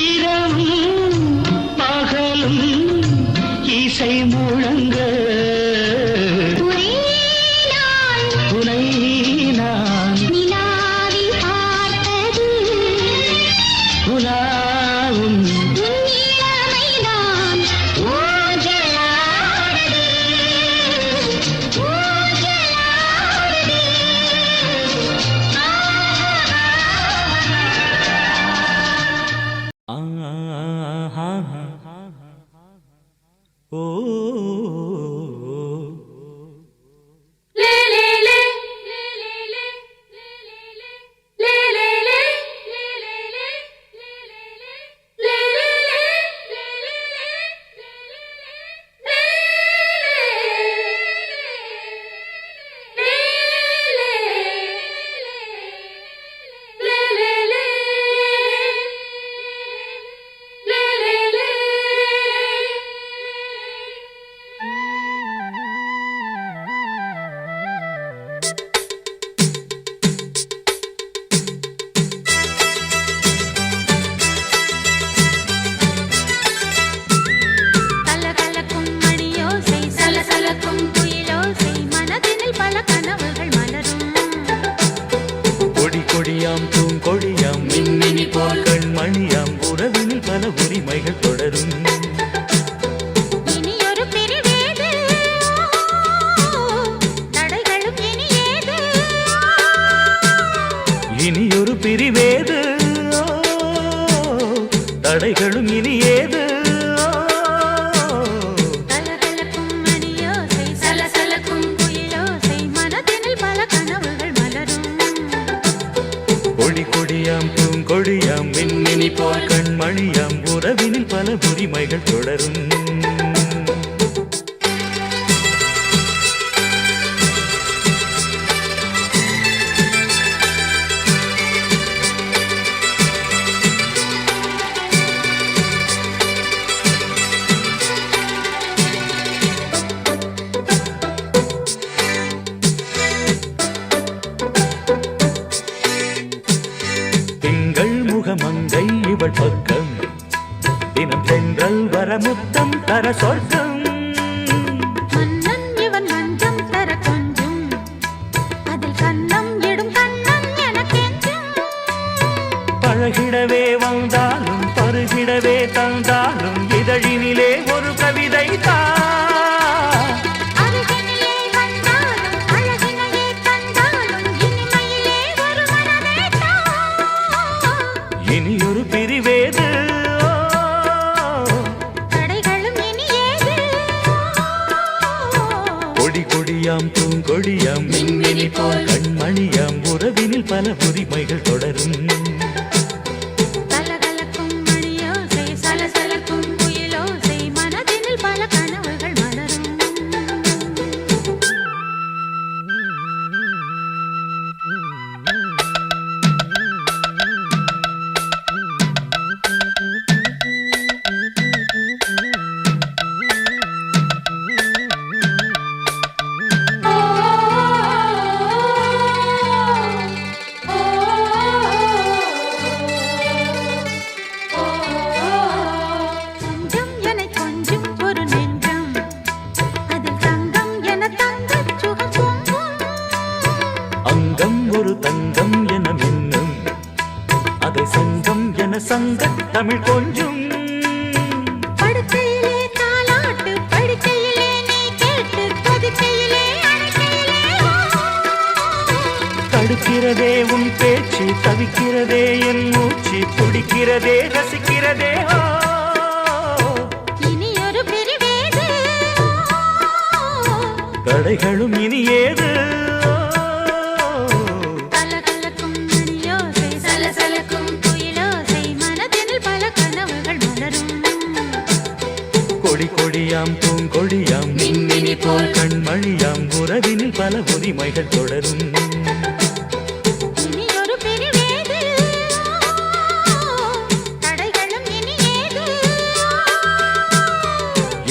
இரவும் பகலும் இசை முழங்க கொடியாம் பூங்கொடியாம் மின்மினி போல் கண்மணியாம் உறவினில் பல உரிமைகள் தொடரும் இனியொரு பிரிவேது தடைகளும் இனியேது இனியொரு பிரிவேது தடைகளும் இனியேது கலகலக்கும் மணியோசை சலசலக்கும் குயிலோசை மனதினில் பல கனவுகள் மலரும் கொடி கொடியாம் பூங்கொடியாம் மின்மினி போல் கண்மணியாம் உறவினில் பல உரிமைகள் தொடரும் திங்கள் முகமங்கை இவள் பக்கம் தினம் தென்றல் வரமுத்தம் தர சொர்க்கம் மன்னன் இவன் மஞ்சம் தர கொஞ்சும் அதில் கண்ணம் இடும் கண்ணம் எனக்கெஞ்சும் பழகிடவே வந்தாலும் பருகிடவே தந்தாலும் இதழினிலே ஒரு கவிதை தான் அருகினிலே வந்தாலும் அழகினையே தந்தாலும் இனிமையிலே ஒரு மனமேதான் இனியொரு பிரிவேது தடைகளும் இனியேது கொடி கொடியாம் பூங்கொடியாம் மின்மினி போல் கண்மணியாம் உறவினில் பல உரிமைகள் தொடரும் கலகலக்கும் மணியோசை சலசலக்கும் குயிலோசை மனதினில் பல கனவுகள் மலரும் கொஞ்சம் என கொஞ்சம் ஒரு நெஞ்சம் அதில் தங்கம் என தங்கச் சுகம் பொங்கும் அங்கம் ஒரு தங்கம் என மின்னும் அதை சங்கம் என சங்க தமிழ் கொஞ்சும் படுக்கையிலே தாலாட்டு படுக்கையிலே நீ கேட்டு கொதிக்கையிலே அணைக்கையிலே தடுக்கிறதே உன் பேச்சு தவிக்கிறதே என் மூச்சு துடிக்கிறதே ரசிக்கிறதே இனியொரு பிரிவேது தடைகளும் இனியேது கலகலக்கும் மணியோசை சலசலக்கும் குயிலோசை மனதினில் பல கனவுகள் மலரும் கொடி கொடியாம் பூங்கொடியாம் மின்மினி போல் கண்மணியாம் உறவினில் பல உரிமைகள் தொடரும் இனியொரு பிரிவேது தடைகளும் இனியேது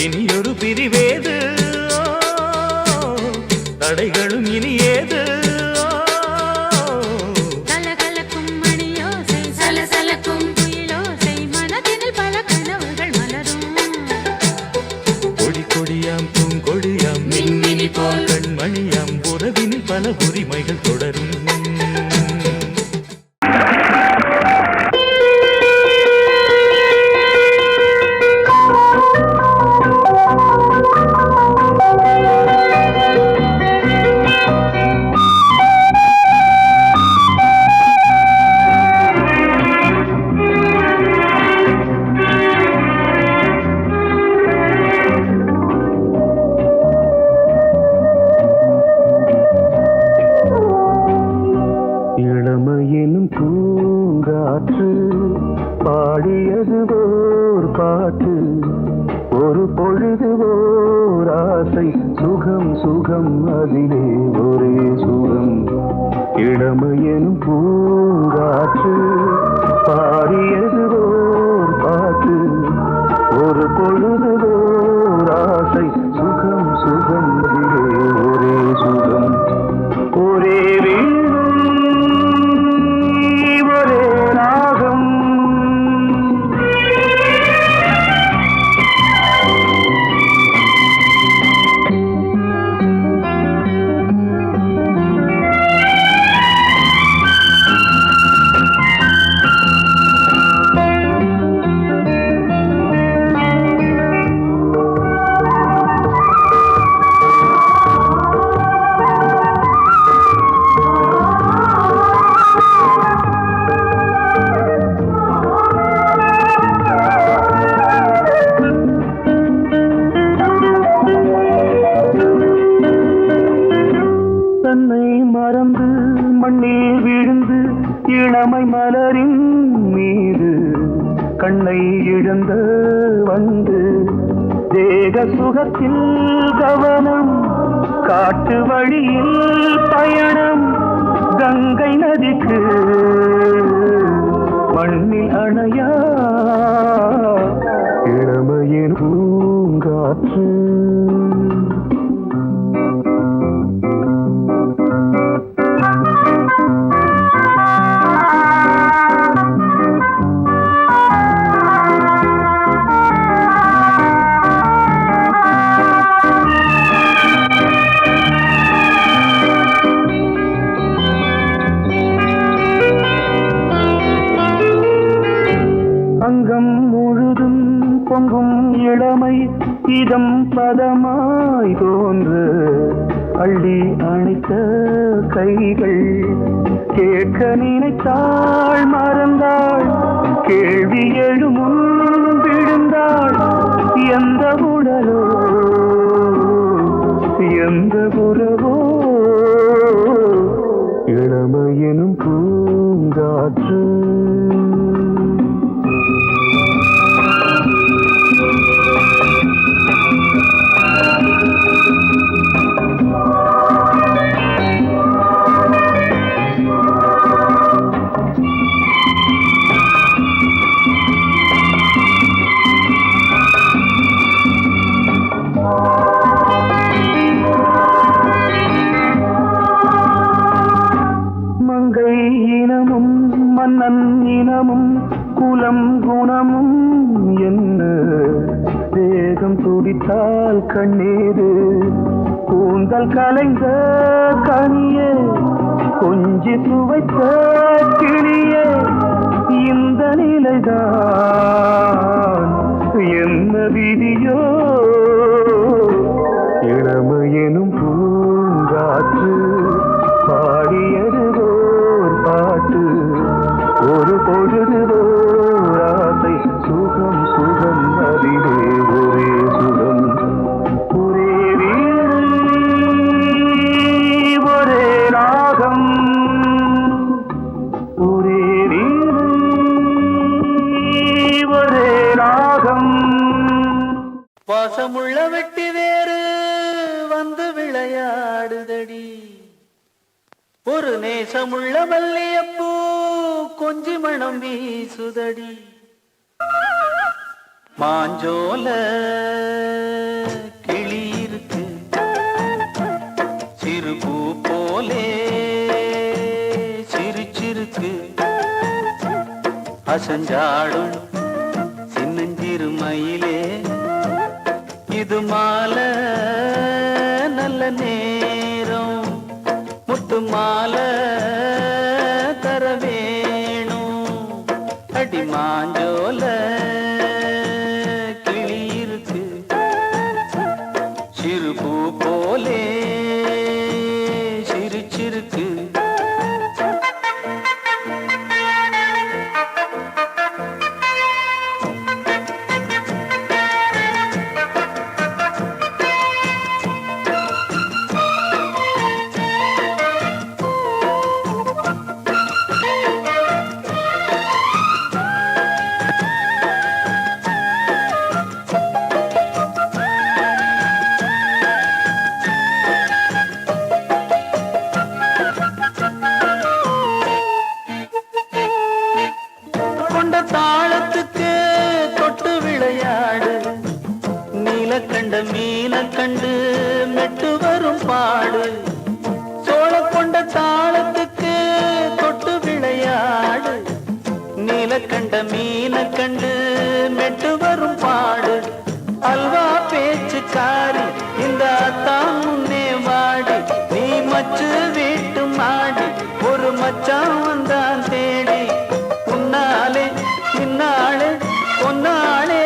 இனியொரு பிரிவேது தடைகளும் இனியேது கலகலக்கும் மணியோசை சலசலக்கும் குயிலோசை மனதினில் பல கனவுகள் மலரும் கொடி கொடியாம் பூங்கொடியாம் மின்மினி போல் கண்மணியாம் உறவினில் பல உரிமைகள் தொடரும் இளமையினும் பூங்காற்று பாடியது ஓர் பாட்டு ஒரு பொழுது ஓர் ஆசை சுகம் சுகம் அதிலே ஒரே சுகம் இளமையினும் பூங்காற்று பாடியது ஓர் பாட்டு ஒரு பொழுது ஓர் ஆசை சுகம் சுகம் அதிலே ஒரே சுகம் ஒரே ஒரே ராகம் மறந்து மண்ணில் விழுந்து இளமை மலரின் மீது கண்ணை இழந்த வந்து தேக சுகத்தில் கவனம் காட்டு வழியில் பயணம் கங்கை நதிக்கு மண்ணில் அணையா இளமையின் பூங்காற்று அங்கம் முழுதும் பொங்கும் இளமை இதம் பதமாய் தோன்று அள்ளி அணைத்த கைகள் கேட்க நினைத்தாள் மறந்தாள் கேள்வி எழுமுன் விழுந்தாள் எந்த உடலோ எந்த உறவோ இளமையெனும் பூங்காற்று மங்கை இனமும் மன்னன் இனமும் குலம் குணமும் என்ன வேகம் துடித்தால் கண்ணீரு கூந்தல் கலைந்த கனியே கொஞ்சி சுவைத்த கிளியே இந்த நிலைதான் என்ன விதியோ இளமையெனும் பூங்காற்று பாடியது ஓர் பாட்டு ஒரு பொழுது ஓர் ஆசை சுகம் சுகம் அதிலே ஒரே சுகம் ஒரே வீடு ஒரே ராகம் ஒரே வீடு ஒரே ராகம் வாசமுள்ள வெட்டி வேறு வந்து விளையாடுதடி ஒரு நேசமுள்ள மல்லியப்பூ கொஞ்சி மணம் வீசுதடி மாஞ்சோல கிளி இருக்கு சிறு பூ போலே சிரிச்சிருக்கு அசஞ்சாடும் சின்னஞ்சிறு மயிலே இது மாலை நல்ல நேரம் முத்து மாலை தர வேணும் அடி மாஞ்சோல கிளி இருக்கு சிறு பூ போலே சிரிச்சிருக்கு கொண்ட தாளத்துக்கு தொட்டு விளையாடு நீலக்கண்ட மீன கண்டு மெட்டு வரும் பாடு சோழ கொண்ட தாளத்துக்கு தொட்டு விளையாடு நீலக்கண்ட மீன கண்டு மெட்டு வரும் பாடு அல்வா பேச்சுக்காரி இந்த தான் முன்னே வாடி நீ மச்சு வீட்டு மாடி ஒரு மச்சான் வந்தான் தேடி உன்னாலே இன்னாலே பொன்னாலே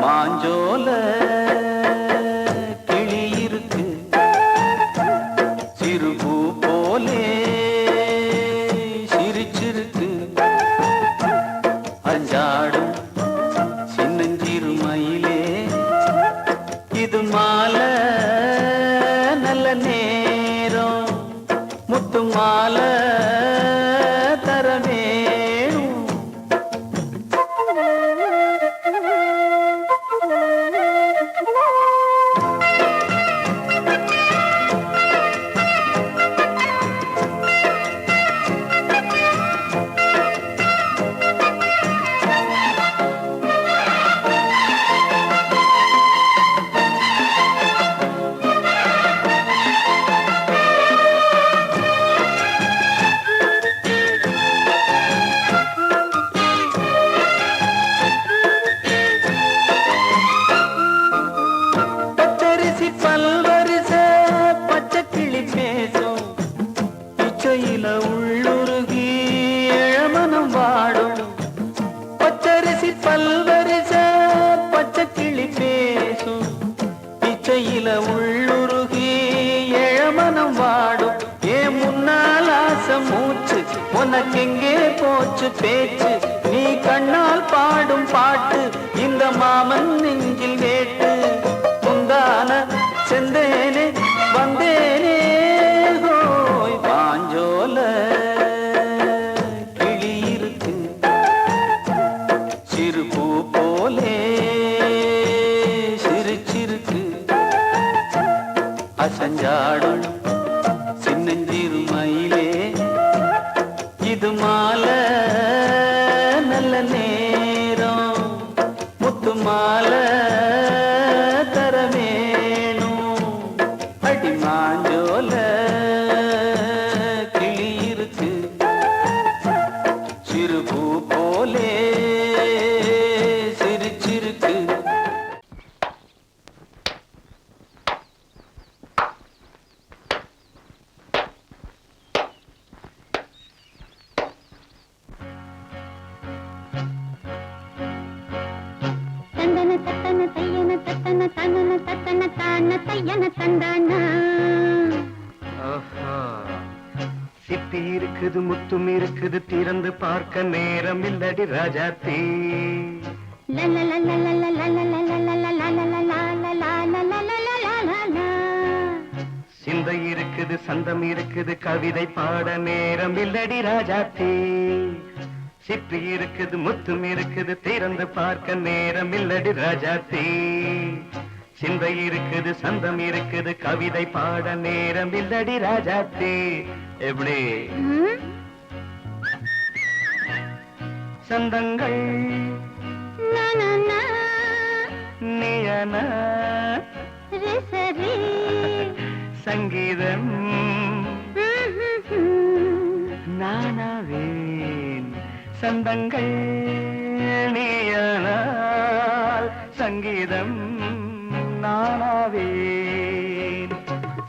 மாஞ்சோல கிளி இருக்கு சிறு பூ போலே சிரிச்சிருக்கு அஞ்சாடும் சின்னஞ்சிறு மயிலே இது மாலை நல்ல நேரம் முத்து மாலை தர வேணும். பச்சரிசி பல்வரிச பச்சை கிளி பேசும், இச்சையில உள்ளுருகி இளமனம் வாடும். பச்சரிசி பல்வரிச பச்சை கிளி பேசும், இச்சையில உள்ளுருகி இளமனம் வாடும். ஏன் முன்னால் ஆசை மூச்சு உனக்கெங்கே போச்சு பேச்சு, நீ கண்ணால் பாடும் பாட்டு இந்த மாமன் நெஞ்சில் வேட்டு. முந்தான செந்தேனே வந்தேனே ஹோய் பாஞ்சோல கிளி இருக்கு, சிறு பூ போலே சிரிச்சிருக்கு. அசஞ்சாடும் சின்னஞ்சிறு மயிலே, இது மாலை நல்ல நேரம், முத்து மாலை தர வேணும். அடி மாஞ்சோல கிளி இருக்கு, சிறு பூ போலே சிரிச்சிருக்கு. தந்தன தத்தன தையன தத்தன தனன தத்தன தான தையன தந்தானா. ஆஹா, சிப்பி இருக்குது முத்தும் இருக்குது, திறந்து பார்க்க நேரம் இல்லடி ராஜாத்தி. சிந்தை இருக்குது சந்தம் இருக்குது, கவிதை பாட நேரம் இல்லடி ராஜாத்தி. சிப்பி இருக்குது முத்தும் இருக்குது, திறந்து பார்க்க நேரம் இல்லடி ராஜாத்தி. சிந்தை இருக்குது சந்தம் இருக்குது, கவிதை பாட நேரம் இல்லடி ராஜாத்தி. எப்படி சந்தங்கள் நீயன சங்கீதம் நானாவேன். சந்தங்கள் நீயானால் சங்கீதம் நானாவேன்.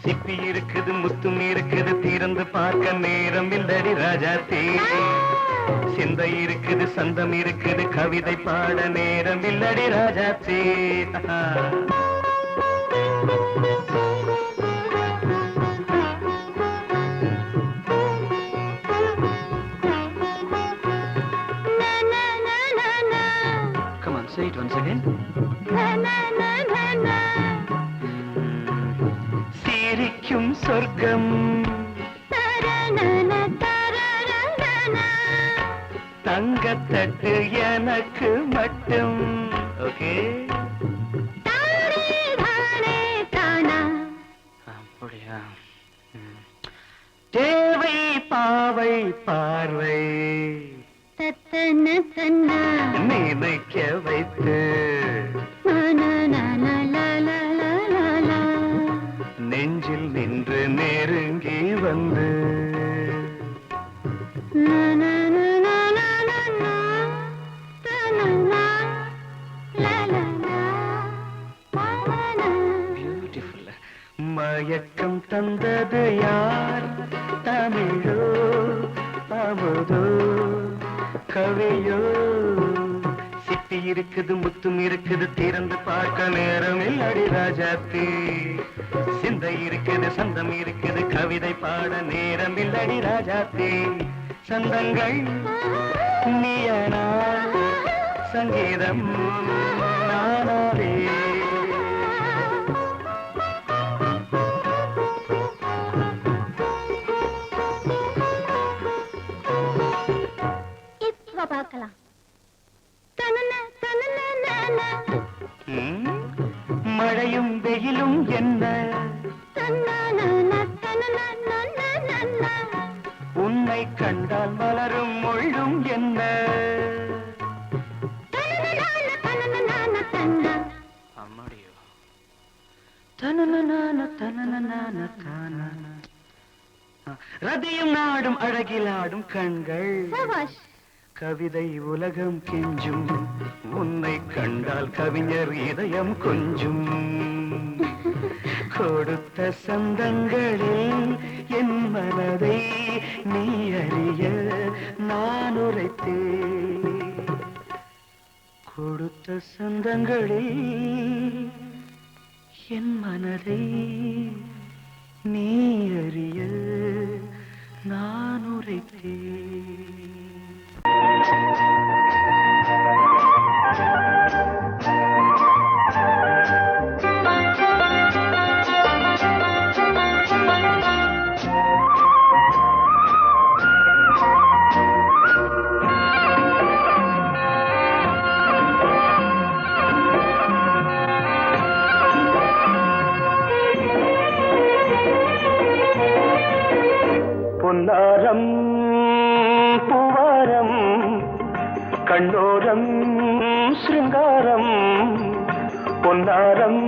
சிப்பி இருக்குது முத்தும் இருக்குது, திறந்து பார்க்க நேரம் இல்லடி ராஜாத்தே. சிந்தை இருக்குது சந்தம் இருக்குது, கவிதை பாட நேரம் இல்லடி ராஜாத்தே. Come on, say it once again. சிரிக்கும் சொர்க்கம் தங்கத்தட்டு எனக்கு மட்டும். ஓகே, அப்படியா? தேவை பாவை பார்வை நினைக்க வைத்து நெஞ்சில் நின்று நெருங்கி வந்து பியூட்டிஃபுல். மயக்கம் தந்தது யார்? தமிழோ அமுதோ கவியோ? சிப்பி இருக்குது முத்தும் இருக்குது, திறந்து பார்க்க நேரம் இல்லடி ராஜாத்தி. சிந்தை இருக்குது சந்தம் இருக்குது, கவிதை பாட நேரம் இல்லடி ராஜாத்தி. சந்தங்கள் நீயனா சங்கீதம் நானாவே. உன்னை கண்டால் மலரும் முள்ளும் என்ன அம்மாடியோ ரதியும் நாடும் அழகிலாடும் கண்கள் கவிதை உலகம் கெஞ்சும் உன்னை கண்டால் கவிஞர் இதயம் கொஞ்சும் கொடுத்த சந்தங்களில் என் மனதை நீ அறிய நான் உரைத்தேன் கொடுத்த சந்தங்களில் என் மனதை நீ அறிய நான் உரைத்தேன் பொன்னாரம் பூவாரம் கண்ணோரம் சிருங்காரம் பொன்னாரம்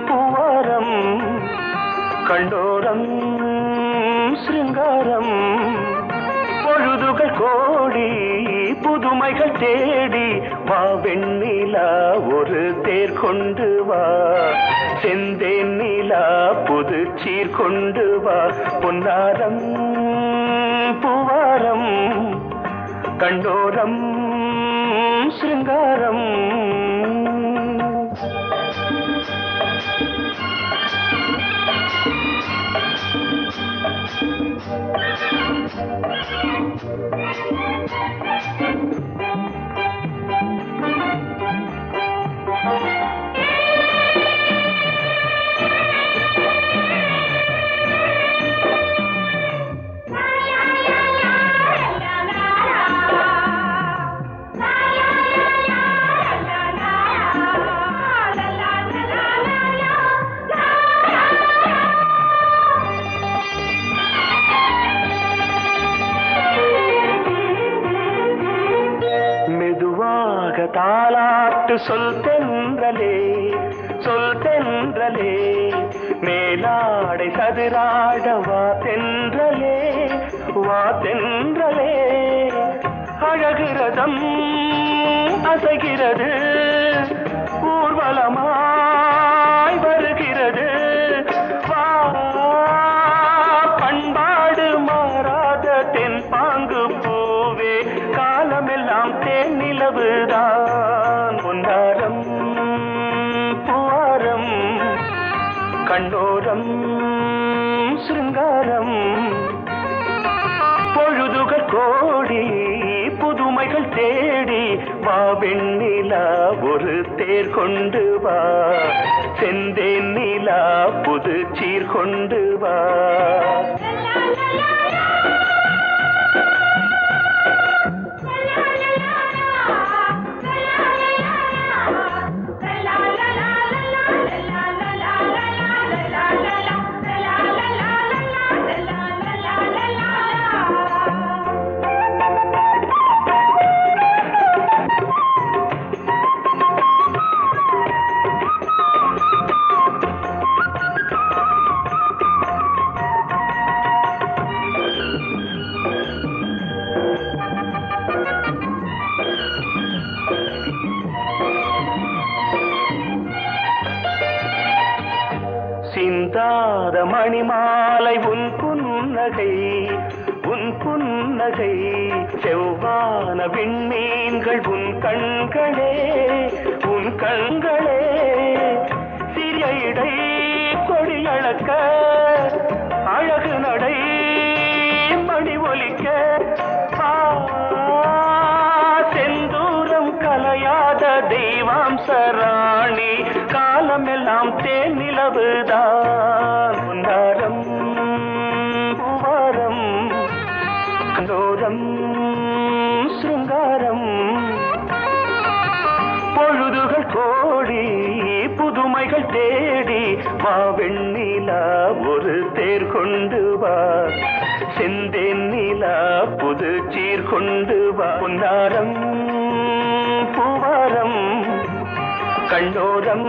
பூவாரம் கண்ணோரம் சிருங்காரம் பொழுதுகள் கோடி புதுமைகள் தேடி வா வெண்ணிலா ஒரு தேர் கொண்டு வா செந்தேன் நிலா புது சீர் கொண்டு வா பொன்னாரம் பூவாரம் கண்டோரம் சிருங்காரம் தாலாட்டு சொல் தென்றலே மேலாடை சதுராட வா தென்றலே அழகிறதம் அசைகிறது ஊர்வலமாய் வருகிறது வா பண்பாடு மாறாத தென் பாங்கு பூவே காலமெல்லாம் தேன் நிலவுதான் பொன்னாரம் பூவாரம் கண்ணோரம் சிருங்காரம் பொழுதுகள் கோடி புதுமைகள் தேடி வா வெண்ணிலா ஒரு தேர் கொண்டு வா செந்தேன் நிலா புது சீர் கொண்டு வா சிந்தாத மணிமாலை உன் புன்னகை செவ்வான விண்மீன்கள் உன் கண்களே சிறிய இடை கொடியளக்க அழகு நடை மணி ஒலிக்க செந்தூரம் கலையாத தெய்வாம்சராணி காலமெல்லாம் தேன் நிலவுதான் பொன்னாரம் பூவாரம் கண்டோரம் சிருங்காரம் பொழுதுகள் கோடி புதுமைகள் தேடி வா வெண்ணிலா ஒரு தேர் கொண்டு வா செந்தேன் நிலா புது சீர் கொண்டு வா பொன்னாரம் பூவாரம் கண்ணோரம்